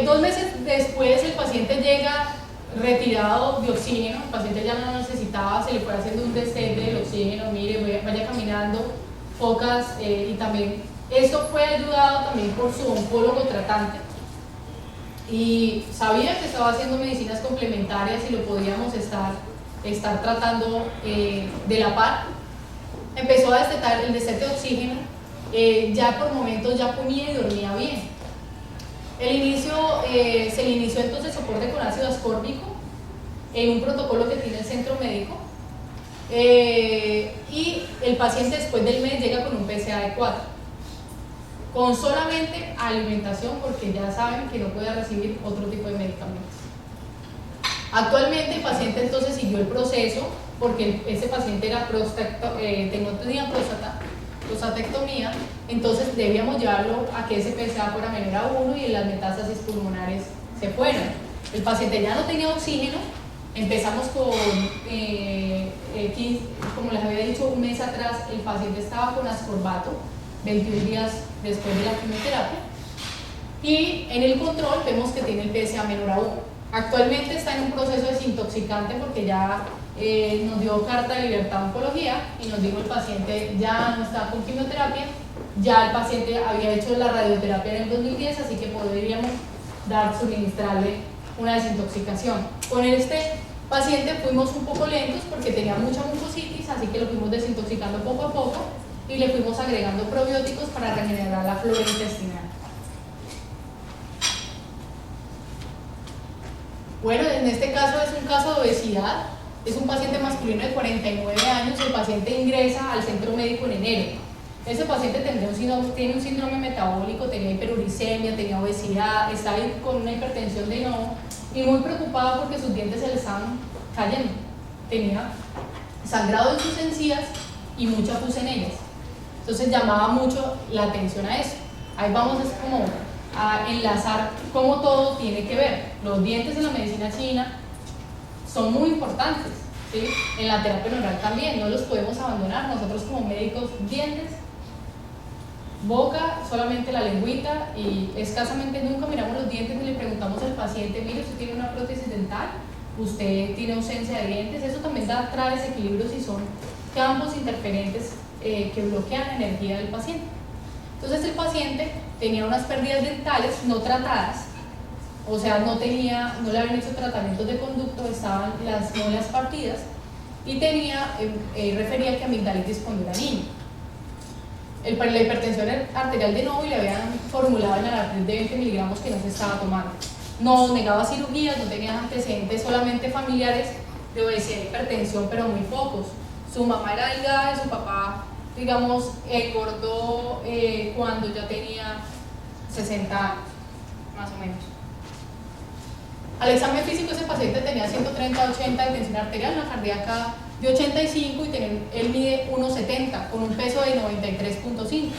2 meses después el paciente llega retirado de oxígeno, el paciente ya no necesitaba, se le fue haciendo un destete del oxígeno, mire, vaya caminando, focas, y también esto fue ayudado también por su oncólogo tratante, y sabía que estaba haciendo medicinas complementarias y lo podíamos estar tratando de la par. Empezó a destetar el destete de oxígeno, ya por momentos ya comía y dormía bien. Se le inició entonces soporte con ácido ascórbico en un protocolo que tiene el centro médico, y el paciente después del mes llega con un PSA de 4, con solamente alimentación, porque ya saben que no puede recibir otro tipo de medicamentos. Actualmente el paciente entonces siguió el proceso, porque ese paciente era no tenía prostatectomía, entonces debíamos llevarlo a que ese PSA fuera menor a 1 y las metástasis pulmonares se fueran. El paciente ya no tenía oxígeno, empezamos con, como les había dicho, un mes atrás el paciente estaba con ascorbato, 21 días después de la quimioterapia, y en el control vemos que tiene el PSA menor a 1. Actualmente está en un proceso desintoxicante porque ya nos dio carta de libertad de oncología y nos dijo el paciente ya no está con quimioterapia, ya el paciente había hecho la radioterapia en el 2010, así que podríamos suministrarle una desintoxicación. Con este paciente fuimos un poco lentos porque tenía mucha mucositis, así que lo fuimos desintoxicando poco a poco y le fuimos agregando probióticos para regenerar la flora intestinal. Bueno, en este caso es un caso de obesidad, es un paciente masculino de 49 años, el paciente ingresa al centro médico en enero. Ese paciente tiene un síndrome metabólico, tenía hiperuricemia, tenía obesidad, estaba con una hipertensión de nuevo y muy preocupado porque sus dientes se le estaban cayendo. Tenía sangrado en sus encías y mucha pus en ellas. Entonces llamaba mucho la atención a eso. Ahí vamos es como a enlazar cómo todo tiene que ver. Los dientes en la medicina china son muy importantes, ¿sí? En la terapia neural también, no los podemos abandonar. Nosotros como médicos, dientes, boca, solamente la lengüita, y escasamente nunca miramos los dientes y le preguntamos al paciente, mire, usted tiene una prótesis dental, usted tiene ausencia de dientes. Eso también trae desequilibrios y son campos interferentes que bloquean la energía del paciente. Entonces el paciente tenía unas pérdidas dentales no tratadas, o sea, no le habían hecho tratamientos de conducto, estaban las muelas partidas, y refería que amigdalitis cuando era niño. La hipertensión arterial de nuevo, y le habían formulado en la de 20 miligramos que no se estaba tomando. No negaba cirugías, no tenía antecedentes solamente familiares de obesidad e hipertensión, pero muy pocos. Su mamá era delgada y su papá, digamos, engordó cuando ya tenía 60 años, más o menos. Al examen físico ese paciente tenía 130/80 de tensión arterial, una cardíaca de 85 y él mide 1,70 con un peso de 93.5.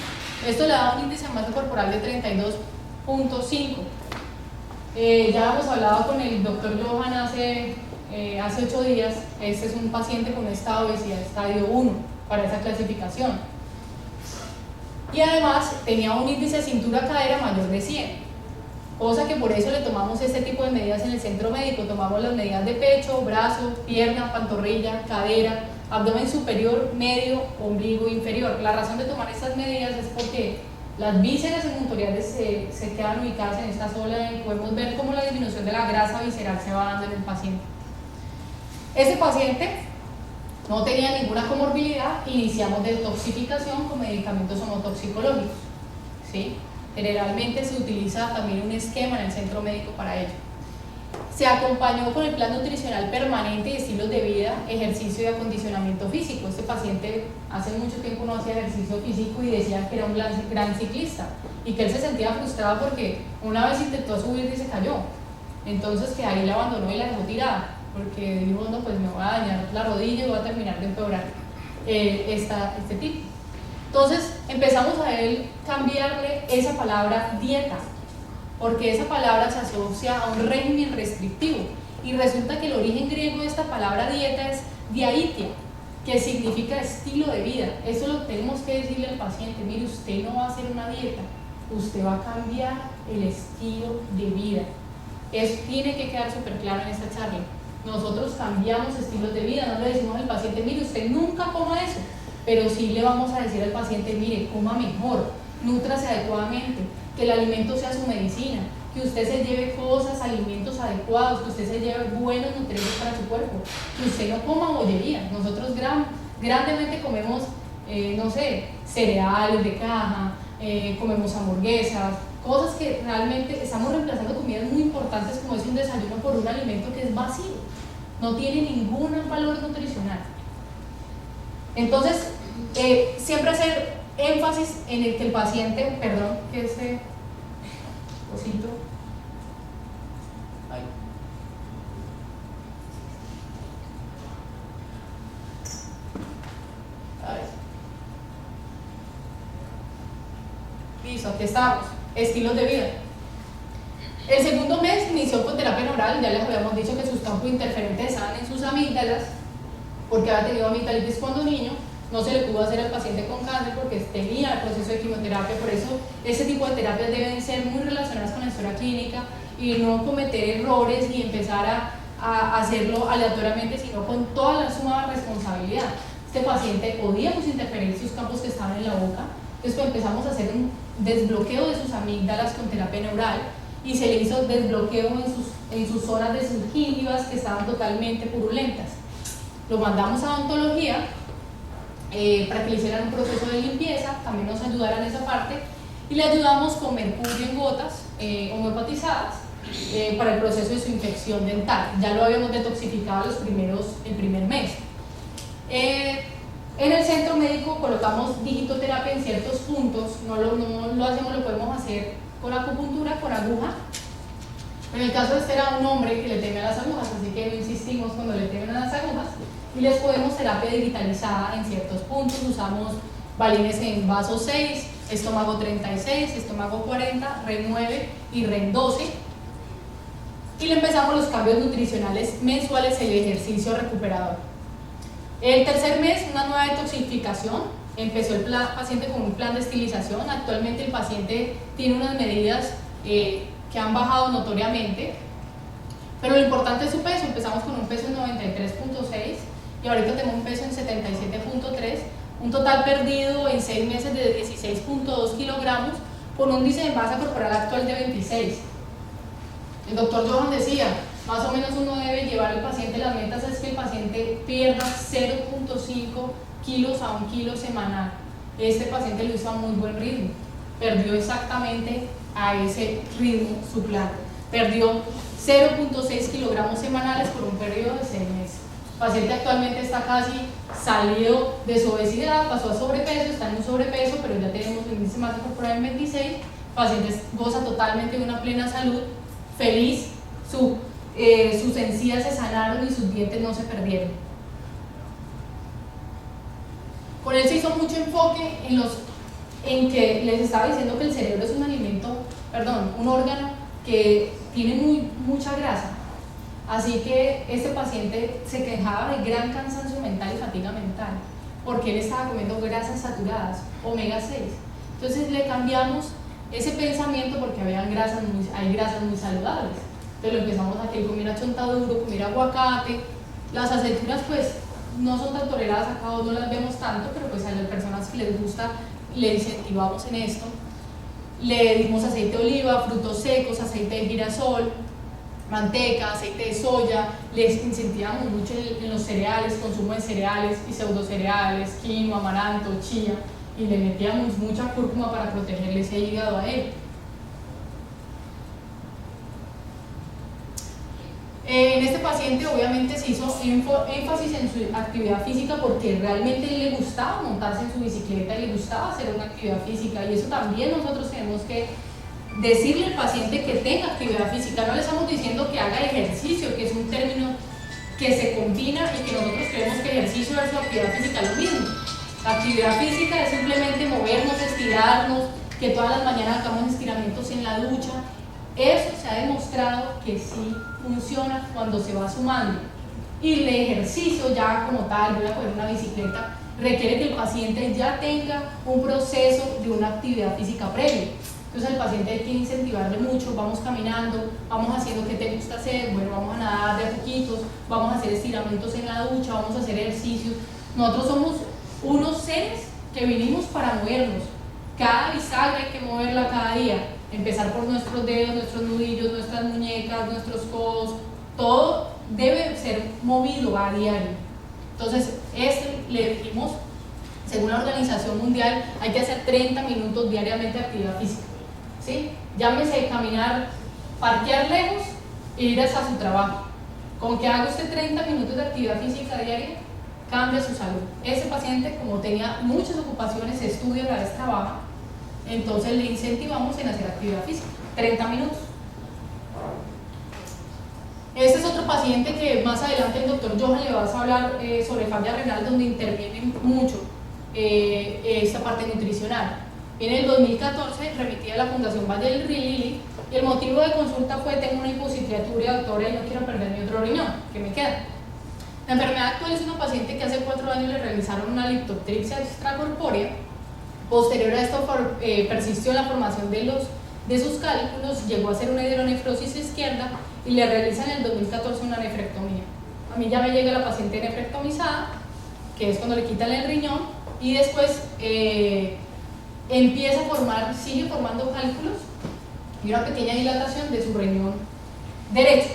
Esto le da un índice de masa corporal de 32.5. Ya hemos hablado con el doctor Johan hace 8 días. Este es un paciente con un estado de obesidad estadio 1 para esa clasificación. Y además tenía un índice de cintura-cadera mayor de 100. Cosa que por eso le tomamos este tipo de medidas en el centro médico. Tomamos las medidas de pecho, brazo, pierna, pantorrilla, cadera, abdomen superior, medio, ombligo inferior. La razón de tomar estas medidas es porque las vísceras segmentoriales se quedan ubicadas en esta zona y podemos ver cómo la disminución de la grasa visceral se va dando en el paciente. Este paciente no tenía ninguna comorbilidad. Iniciamos detoxificación con medicamentos homotoxicológicos, ¿sí? Generalmente se utiliza también un esquema en el centro médico para ello. Se acompañó con el plan nutricional permanente y estilos de vida, ejercicio y acondicionamiento físico. Este paciente hace mucho tiempo no hacía ejercicio físico y decía que era un gran ciclista y que él se sentía frustrado porque una vez intentó subir y se cayó. Entonces que ahí la abandonó y la dejó tirada porque dijo, no, pues me voy a dañar la rodilla y voy a terminar de empeorar este tipo. Entonces empezamos a él cambiarle esa palabra dieta, porque esa palabra se asocia a un régimen restrictivo y resulta que el origen griego de esta palabra dieta es diaitia, que significa estilo de vida. Eso lo tenemos que decirle al paciente, mire, usted no va a hacer una dieta, usted va a cambiar el estilo de vida. Eso tiene que quedar súper claro en esta charla. Nosotros cambiamos estilos de vida, no le decimos al paciente, mire, usted nunca coma eso, pero sí le vamos a decir al paciente, mire, coma mejor, nútrase adecuadamente, que el alimento sea su medicina, que usted se lleve cosas, alimentos adecuados, que usted se lleve buenos nutrientes para su cuerpo, que usted no coma bollería. Nosotros grandemente comemos, no sé, cereales de caja, comemos hamburguesas, cosas que realmente estamos reemplazando comidas muy importantes como es un desayuno por un alimento que es vacío, no tiene ningún valor nutricional. Entonces, siempre hacer énfasis en el que el paciente, perdón, que este cosito, ay. Ay. Listo, aquí estamos, estilos de vida. El segundo mes inició con terapia neural, ya les habíamos dicho que sus campos interferentes estaban en sus amígdalas, porque había tenido amigdalitis cuando niño. No se le pudo hacer al paciente con cáncer porque tenía el proceso de quimioterapia. Por eso ese tipo de terapias deben ser muy relacionadas con la historia clínica y no cometer errores ni empezar a hacerlo aleatoriamente, sino con toda la suma responsabilidad. Este paciente podíamos interferir sus campos que estaban en la boca, entonces empezamos a hacer un desbloqueo de sus amígdalas con terapia neural y se le hizo desbloqueo en sus zonas de sus gíngimas que estaban totalmente purulentas. Lo mandamos a odontología para que le hicieran un proceso de limpieza, también nos ayudaran en esa parte, y le ayudamos con mercurio en gotas homeopatizadas para el proceso de su infección dental. Ya lo habíamos detoxificado el primer mes. En el centro médico colocamos digitoterapia en ciertos puntos, no lo hacemos, lo podemos hacer con acupuntura, con aguja. En el caso de este era un hombre que le teme a las agujas, así que no insistimos cuando le temen a las agujas, y les podemos terapia digitalizada en ciertos puntos. Usamos balines en vaso 6, estómago 36, estómago 40, REN 9 y REN 12. Y le empezamos los cambios nutricionales mensuales y el ejercicio recuperador. El tercer mes, una nueva detoxificación. Empezó el paciente con un plan de estilización. Actualmente el paciente tiene unas medidas que han bajado notoriamente, pero lo importante es su peso. Empezamos con un peso en 93.6 y ahorita tengo un peso en 77.3, un total perdido en 6 meses de 16.2 kilogramos con un índice de masa corporal actual de 26. El doctor Johan decía, más o menos uno debe llevar al paciente, las metas es que el paciente pierda 0.5 kilos a 1 kilo semanal. Este paciente lo hizo a muy buen ritmo, perdió exactamente a ese ritmo su plan, perdió 0.6 kilogramos semanales por un periodo de 6 meses. El paciente actualmente está casi salido de su obesidad, pasó a sobrepeso, está en un sobrepeso, pero ya tenemos el índice de masa corporal en 26, el paciente goza totalmente de una plena salud, feliz, sus encías se sanaron y sus dientes no se perdieron. Con él se hizo mucho enfoque en que les estaba diciendo que el cerebro es un órgano que tiene mucha grasa. Así que este paciente se quejaba de gran cansancio mental y fatiga mental, porque él estaba comiendo grasas saturadas, omega 6. Entonces le cambiamos ese pensamiento porque hay grasas muy saludables. Entonces lo empezamos a que él comiera chontaduro, comiera aguacate. Las aceitunas pues no son tan toleradas acá, no las vemos tanto, pero pues a las personas que les gusta le incentivamos en esto. Le dimos aceite de oliva, frutos secos, aceite de girasol, manteca, aceite de soya. Les incentivamos mucho en los cereales, consumo de cereales y pseudocereales, quinoa, amaranto, chía, y le metíamos mucha cúrcuma para protegerle ese hígado a él. En este paciente obviamente se hizo énfasis en su actividad física porque realmente le gustaba montarse en su bicicleta y le gustaba hacer una actividad física, y eso también nosotros tenemos que decirle al paciente que tenga actividad física. No le estamos diciendo que haga ejercicio, que es un término que se combina y que nosotros creemos que ejercicio versus actividad física es lo mismo. La actividad física es simplemente movernos, estirarnos, que todas las mañanas hagamos estiramientos en la ducha. Eso se ha demostrado que sí funciona cuando se va sumando. Y el ejercicio ya como tal, voy a coger una bicicleta, requiere que el paciente ya tenga un proceso de una actividad física previa. Entonces el paciente hay que incentivarle mucho, vamos caminando, vamos haciendo qué te gusta hacer, bueno, vamos a nadar de a poquitos, vamos a hacer estiramientos en la ducha, vamos a hacer ejercicios. Nosotros somos unos seres que vinimos para movernos. Cada bisagra hay que moverla cada día. Empezar por nuestros dedos, nuestros nudillos, nuestras muñecas, nuestros codos, todo debe ser movido a diario. Entonces, le dijimos, según la Organización Mundial, hay que hacer 30 minutos diariamente de actividad física. ¿Sí? Llámese caminar, parquear lejos e ir hasta su trabajo. Con que haga usted 30 minutos de actividad física diaria, cambia su salud. Ese paciente, como tenía muchas ocupaciones, estudia a la vez trabaja, entonces le incentivamos en hacer actividad física, 30 minutos. Este es otro paciente que más adelante el doctor Johan le va a hablar sobre falla renal, donde interviene mucho esta parte nutricional. En el 2014 remití a la Fundación Valle del Lili y el motivo de consulta fue: tengo una hipositriaturia, doctora, y no quiero perder mi otro riñón, ¿qué me queda? La enfermedad actual es una paciente que hace 4 años le realizaron una liptotripsia extracorpórea. Posterior a esto persistió la formación de sus cálculos, llegó a hacer una hidronefrosis izquierda y le realizan en el 2014 una nefrectomía. A mí ya me llega la paciente nefrectomizada, que es cuando le quitan el riñón, y después empieza a formar, sigue formando cálculos y una pequeña dilatación de su riñón derecho.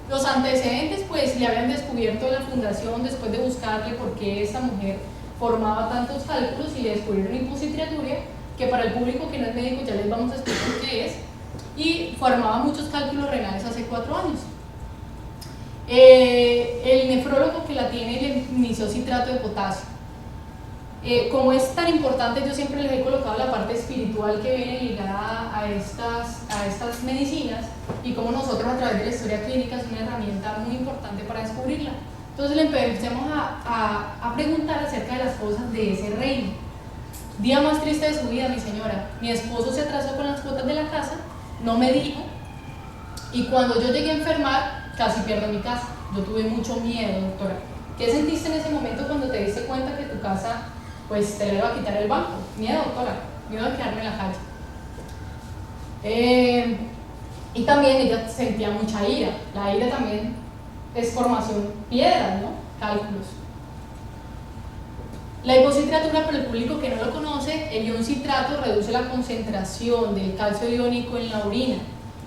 Los antecedentes pues le habían descubierto en la fundación después de buscarle por qué esta mujer formaba tantos cálculos, y le descubrieron hipositriaturia, que para el público que no es médico ya les vamos a explicar qué es, y formaba muchos cálculos renales hace 4 años. El nefrólogo que la tiene le inició citrato de potasio. Como es tan importante, yo siempre les he colocado la parte espiritual que viene ligada a estas medicinas, y como nosotros a través de la historia clínica es una herramienta muy importante para descubrirla. Entonces le empecemos a preguntar acerca de las cosas de ese reino. Día más triste de su vida, mi señora. Mi esposo se atrasó con las cuotas de la casa, no me dijo, y cuando yo llegué a enfermar, casi pierdo mi casa. Yo tuve mucho miedo, doctora. ¿Qué sentiste en ese momento cuando te diste cuenta que tu casa, pues, te la iba a quitar el banco? Miedo, doctora, miedo de quedarme en la calle. Y también ella sentía mucha ira. La ira también es formación piedras, ¿no? Cálculos. La hipocitratura, para el público que no lo conoce, el ion citrato reduce la concentración del calcio iónico en la orina.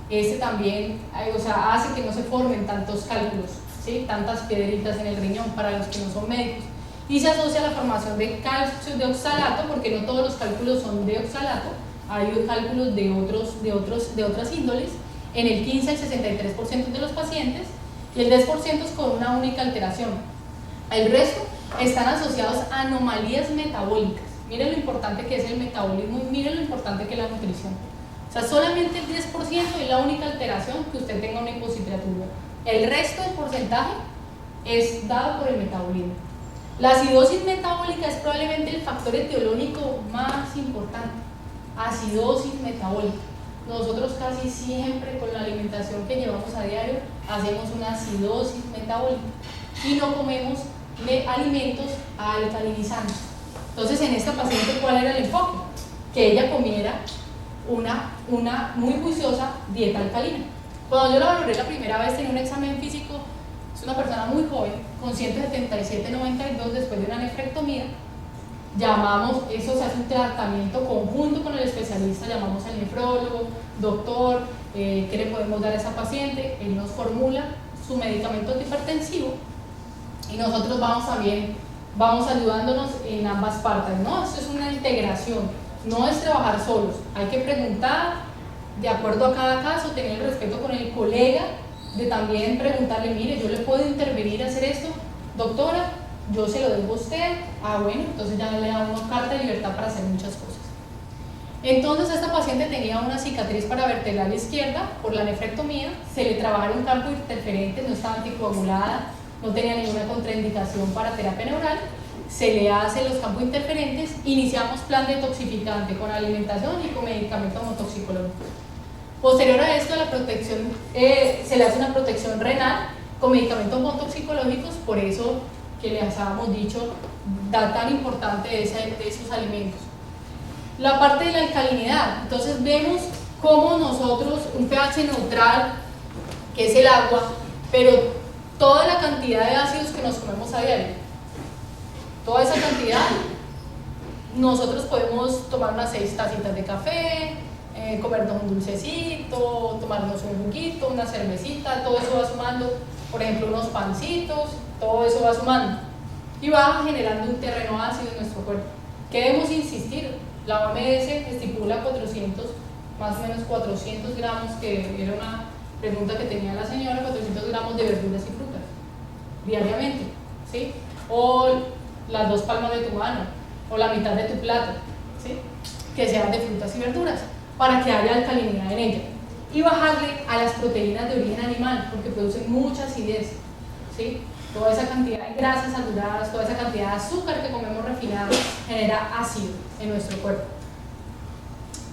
Este también, hace que no se formen tantos cálculos, ¿sí? Tantas piedritas en el riñón para los que no son médicos. Y se asocia a la formación de calcio de oxalato, porque no todos los cálculos son de oxalato, hay cálculos de otras índoles, en el 15 al 63% de los pacientes, y el 10% es con una única alteración. El resto están asociados a anomalías metabólicas. Miren lo importante que es el metabolismo y miren lo importante que es la nutrición. O sea, solamente el 10% es la única alteración que usted tenga una hipocitratura. El resto del porcentaje es dado por el metabolismo. La acidosis metabólica es probablemente el factor etiológico más importante. Acidosis metabólica. Nosotros casi siempre con la alimentación que llevamos a diario hacemos una acidosis metabólica y no comemos alimentos alcalinizantes. Entonces, en esta paciente, ¿cuál era el enfoque? Que ella comiera una muy juiciosa dieta alcalina. Cuando yo la valoré la primera vez, tenía un examen físico, es una persona muy joven, con 177/92 después de una nefrectomía. Eso se hace un tratamiento conjunto con el especialista, llamamos al nefrólogo, doctor, ¿qué le podemos dar a esa paciente? Él nos formula su medicamento antihipertensivo y nosotros vamos ayudándonos en ambas partes, ¿no? Esto es una integración, no es trabajar solos, hay que preguntar de acuerdo a cada caso, tener el respeto con el colega, de también preguntarle, mire, yo le puedo intervenir a hacer esto, doctora, yo se lo debo a usted, bueno, entonces ya le da una carta de libertad para hacer muchas cosas. Entonces esta paciente tenía una cicatriz paravertebral izquierda por la nefrectomía, se le trabajaron campos interferentes, no estaba anticoagulada, no tenía ninguna contraindicación para terapia neural, se le hacen los campos interferentes, iniciamos plan detoxificante con alimentación y con medicamentos homotoxicológicos. Posterior a esto, la protección, se le hace una protección renal con medicamentos homotoxicológicos, por eso que les habíamos dicho, da tan importante de esos alimentos. La parte de la alcalinidad, entonces vemos cómo nosotros, un pH neutral, que es el agua, pero toda la cantidad de ácidos que nos comemos a diario, toda esa cantidad, nosotros podemos tomar unas 6 tacitas de café, comernos un dulcecito, tomarnos un juguito, una cervecita, todo eso va sumando, por ejemplo unos pancitos, todo eso va sumando y va generando un terreno ácido en nuestro cuerpo. ¿Qué debemos insistir? La OMS estipula 400, más o menos 400 gramos, que era una pregunta que tenía la señora, 400 gramos de verduras y frutas diariamente, ¿sí? O las 2 palmas de tu mano, o la mitad de tu plato, ¿sí? Que sean de frutas y verduras, para que haya alcalinidad en ella. Y bajarle a las proteínas de origen animal, porque producen mucha acidez, ¿sí? Toda esa cantidad de grasas saturadas, toda esa cantidad de azúcar que comemos refinado genera ácido en nuestro cuerpo.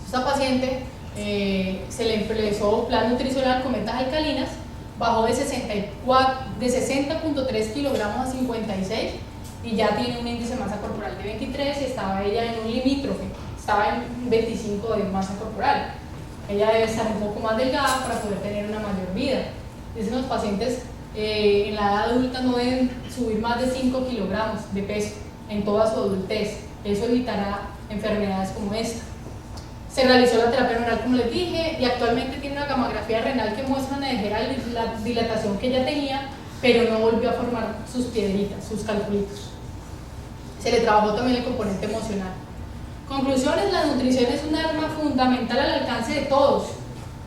Esta paciente se le empezó plan nutricional con metas alcalinas, bajó de 60.3 kilogramos a 56 y ya tiene un índice de masa corporal de 23 y estaba ella en un limítrofe, estaba en 25 de masa corporal. Ella debe estar un poco más delgada para poder tener una mayor vida. Dicen los pacientes en la edad adulta no deben subir más de 5 kilogramos de peso en toda su adultez. Eso evitará enfermedades como esta. Se realizó la terapia neural, como les dije, y actualmente tiene una gamografía renal que muestra una ligera dilatación que ella tenía, pero no volvió a formar sus piedritas, sus calculitos. Se le trabajó también el componente emocional. Conclusiones: la nutrición es un arma fundamental al alcance de todos.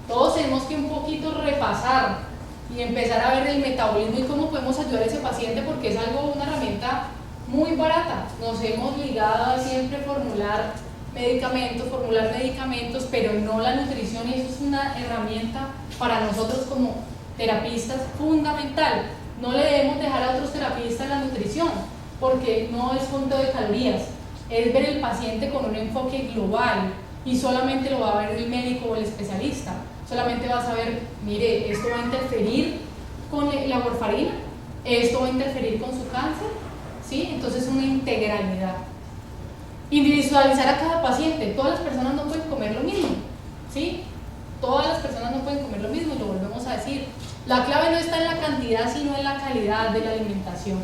Todos tenemos que un poquito repasar y empezar a ver el metabolismo y cómo podemos ayudar a ese paciente, porque es una herramienta muy barata. Nos hemos ligado a siempre formular medicamentos, pero no la nutrición, y eso es una herramienta para nosotros como terapistas fundamental. no le debemos dejar a otros terapistas la nutrición, porque no es conteo de calorías, es ver el paciente con un enfoque global y solamente lo va a ver el médico o el especialista. Solamente va a saber, mire, esto va a interferir con la warfarina, esto va a interferir con su cáncer, ¿sí? Entonces una integralidad. Individualizar a cada paciente, todas las personas no pueden comer lo mismo, ¿sí? Todas las personas no pueden comer lo mismo, y lo volvemos a decir. La clave no está en la cantidad, sino en la calidad de la alimentación.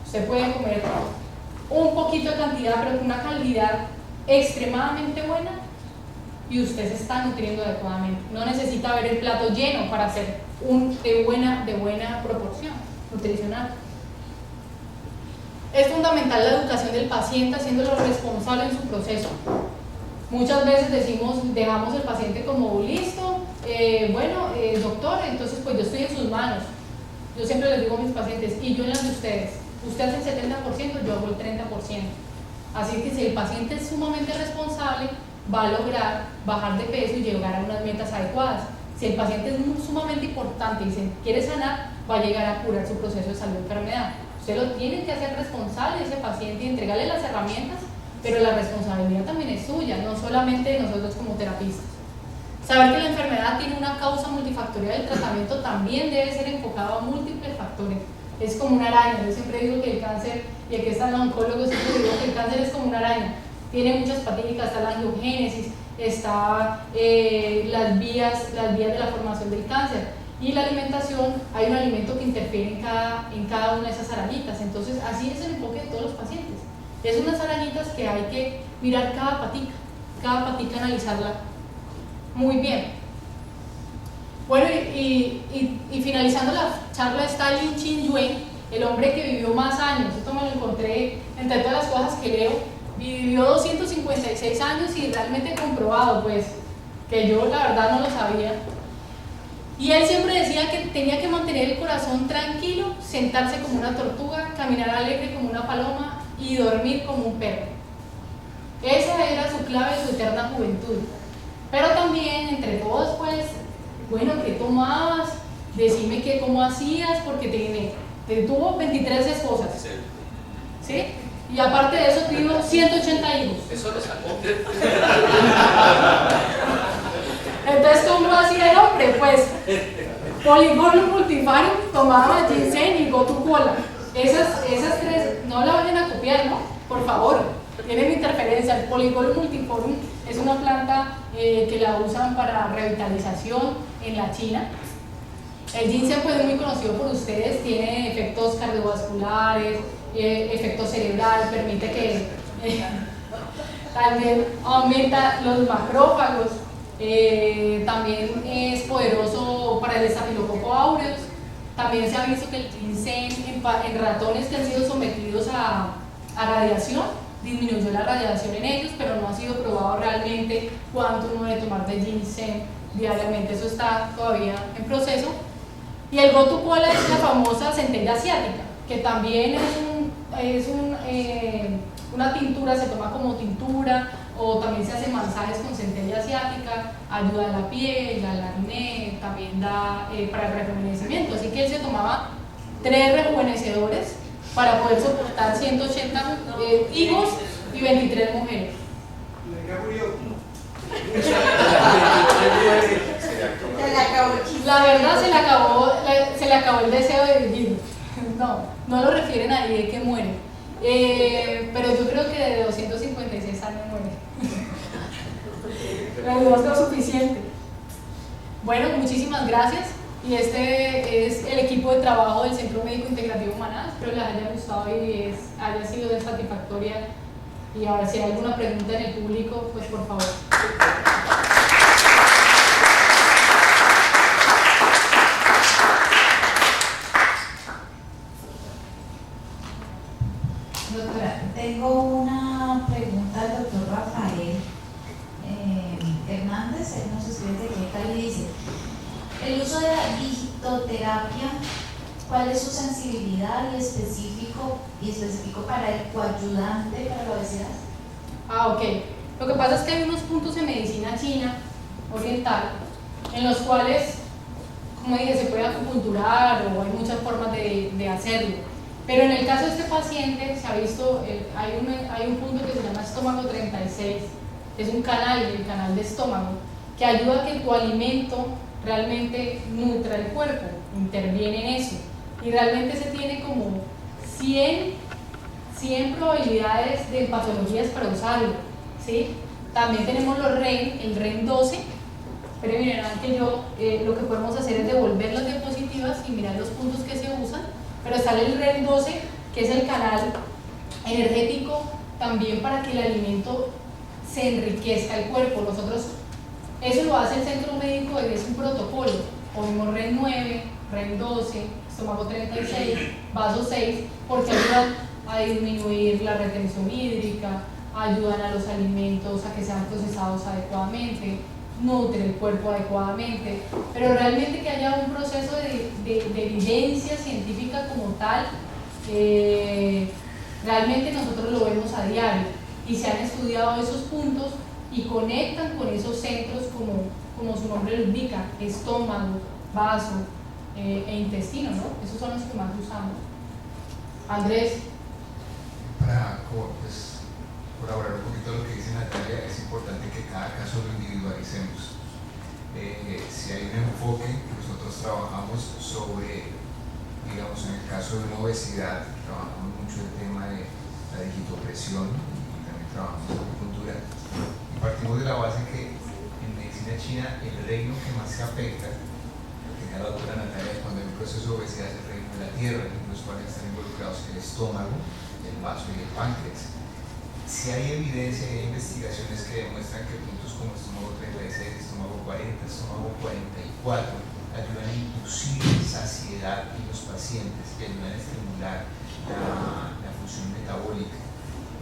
Usted puede comer un poquito de cantidad, pero con una calidad extremadamente buena, y usted se está nutriendo adecuadamente. No necesita ver el plato lleno para ser de buena proporción nutricional. Es fundamental la educación del paciente, haciéndolo responsable en su proceso. Muchas veces dejamos el paciente como listo, doctor, entonces pues yo estoy en sus manos. Yo siempre les digo a mis pacientes, y yo en las de ustedes. Usted hace el 70%, yo hago el 30%. Así que si el paciente es sumamente responsable, va a lograr bajar de peso y llegar a unas metas adecuadas. Si el paciente es sumamente importante y se quiere sanar, va a llegar a curar su proceso de salud o enfermedad. Usted lo tiene que hacer responsable de ese paciente y entregarle las herramientas, pero la responsabilidad también es suya, no solamente de nosotros como terapistas. Saber que la enfermedad tiene una causa multifactorial, el tratamiento también debe ser enfocado a múltiples factores. Es como una araña. Yo siempre digo que el cáncer, y aquí están los oncólogos, siempre digo que el cáncer es como una araña. Tiene muchas paticas, está la angiogénesis, está las vías de la formación del cáncer. Y la alimentación, hay un alimento que interfiere en cada una de esas arañitas. Entonces, así es el enfoque de todos los pacientes. Es unas arañitas que hay que mirar cada patica analizarla muy bien. Bueno, y finalizando la charla está Lin Chin-yuen, el hombre que vivió más años. Esto me lo encontré entre todas las cosas que leo. Vivió 256 años y realmente comprobado, pues, que yo la verdad no lo sabía. Y él siempre decía que tenía que mantener el corazón tranquilo, sentarse como una tortuga, caminar alegre como una paloma y dormir como un perro. Esa era su clave de su eterna juventud. Pero también, entre todos, pues, bueno, ¿qué tomabas? Decime cómo hacías, porque tuvo 23 esposas. ¿Sí? Y aparte de eso, tuvo 180 hijos. Eso lo sacó. Entonces, ¿cómo hacía el hombre? Pues, Polygonum multifarium, tomaba ginseng y gotu kola. Esas tres, no la vayan a copiar, ¿no? Por favor, tienen interferencia. El Polygonum multifarium es una planta que la usan para revitalización en la China. El ginseng pues, es muy conocido por ustedes, tiene efectos cardiovasculares, efecto cerebral, permite que también aumenta los macrófagos, también es poderoso para el estafilococo aureus. También se ha visto que el ginseng en ratones que han sido sometidos a radiación disminuyó la radiación en ellos, pero no ha sido probado realmente cuánto uno debe tomar de ginseng diariamente. Eso está todavía en proceso. Y el gotu kola es la famosa centella asiática, que también es una tintura, se toma como tintura, o también se hacen masajes con centella asiática, ayuda a la piel, al acné, también da para el rejuvenecimiento. Así que él se tomaba 3 rejuvenecedores para poder soportar 180 hijos y 23 mujeres. La verdad se le acabó el deseo de vivir. No lo refieren ahí de que muere. Pero yo creo que de 256 años muere. No es suficiente. Bueno, muchísimas gracias. Y este es el equipo de trabajo del Centro Médico Integrativo Maná. Espero les haya gustado y haya sido satisfactoria. Y ahora si hay alguna pregunta en el público, pues por favor. Doctora, tengo una pregunta al doctor Rafael Hernández, él nos escribe de qué tal y dice: el uso de la digitoterapia, ¿cuál es su sensibilidad y específico para el coayudante para la obesidad? Ok. Lo que pasa es que hay unos puntos en medicina china oriental en los cuales como dije, se puede acupunturar o hay muchas formas de hacerlo. Pero en el caso de este paciente se ha visto, hay un punto que se llama estómago 36, es un canal, el canal de estómago, que ayuda a que tu alimento realmente nutra el cuerpo, interviene en eso. Y realmente se tiene como 100 probabilidades de patologías para usarlo, ¿sí? También tenemos los REN, el REN 12, pero miren, que yo lo que podemos hacer es devolver las diapositivas y mirar los puntos que se usan, pero sale el REN 12, que es el canal energético también para que el alimento se enriquezca el cuerpo. Nosotros, eso lo hace el centro médico, es un protocolo, ponemos REN 9, REN 12, estómago 36, vaso 6, porque ayudan a disminuir la retención hídrica, ayudan a los alimentos a que sean procesados adecuadamente, nutre el cuerpo adecuadamente, pero realmente que haya un proceso de evidencia científica como tal, realmente nosotros lo vemos a diario y se han estudiado esos puntos y conectan con esos centros como su nombre lo indica, estómago, vaso e intestino, ¿no? Esos son los que más usamos. Andrés. Para colaborar un poquito a lo que dice Natalia, es importante que cada caso lo individualicemos. Si hay un enfoque que nosotros trabajamos sobre, digamos, en el caso de una obesidad, trabajamos mucho el tema de la digitopresión y también trabajamos en acupuntura. Y partimos de la base que en medicina china el reino que más se afecta, lo que decía la doctora Natalia, cuando hay un proceso de obesidad es el reino de la tierra, en los cuales están involucrados el estómago, el vaso y el páncreas. Si hay evidencia y hay investigaciones que demuestran que puntos como estómago 36, estómago 40, estómago 44 ayudan a inducir saciedad en los pacientes y ayudan a estimular la función metabólica.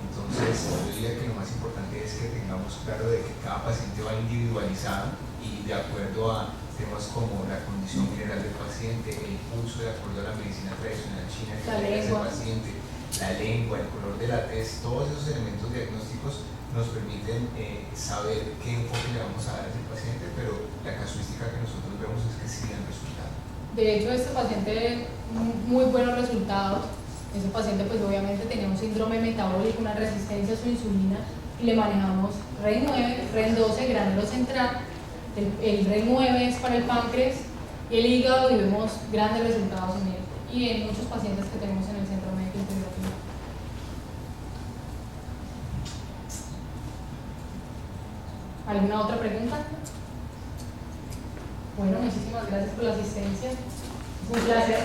Entonces, yo diría que lo más importante es que tengamos claro de que cada paciente va individualizado y de acuerdo a temas como la condición general del paciente, el pulso de acuerdo a la medicina tradicional china que tiene ese paciente, la lengua, el color de la tez, todos esos elementos diagnósticos nos permiten saber qué enfoque le vamos a dar a ese paciente, pero la casuística que nosotros vemos es que sí dan resultado. De hecho, este paciente, muy buenos resultados. Ese paciente pues obviamente tenía un síndrome metabólico, una resistencia a su insulina, y le manejamos REN 9, REN 12, granero central, el REN 9 es para el páncreas y el hígado, y vemos grandes resultados en él y en muchos pacientes que tenemos en el centro médico integrativo. ¿Alguna otra pregunta? Bueno, muchísimas gracias por la asistencia. Es un placer.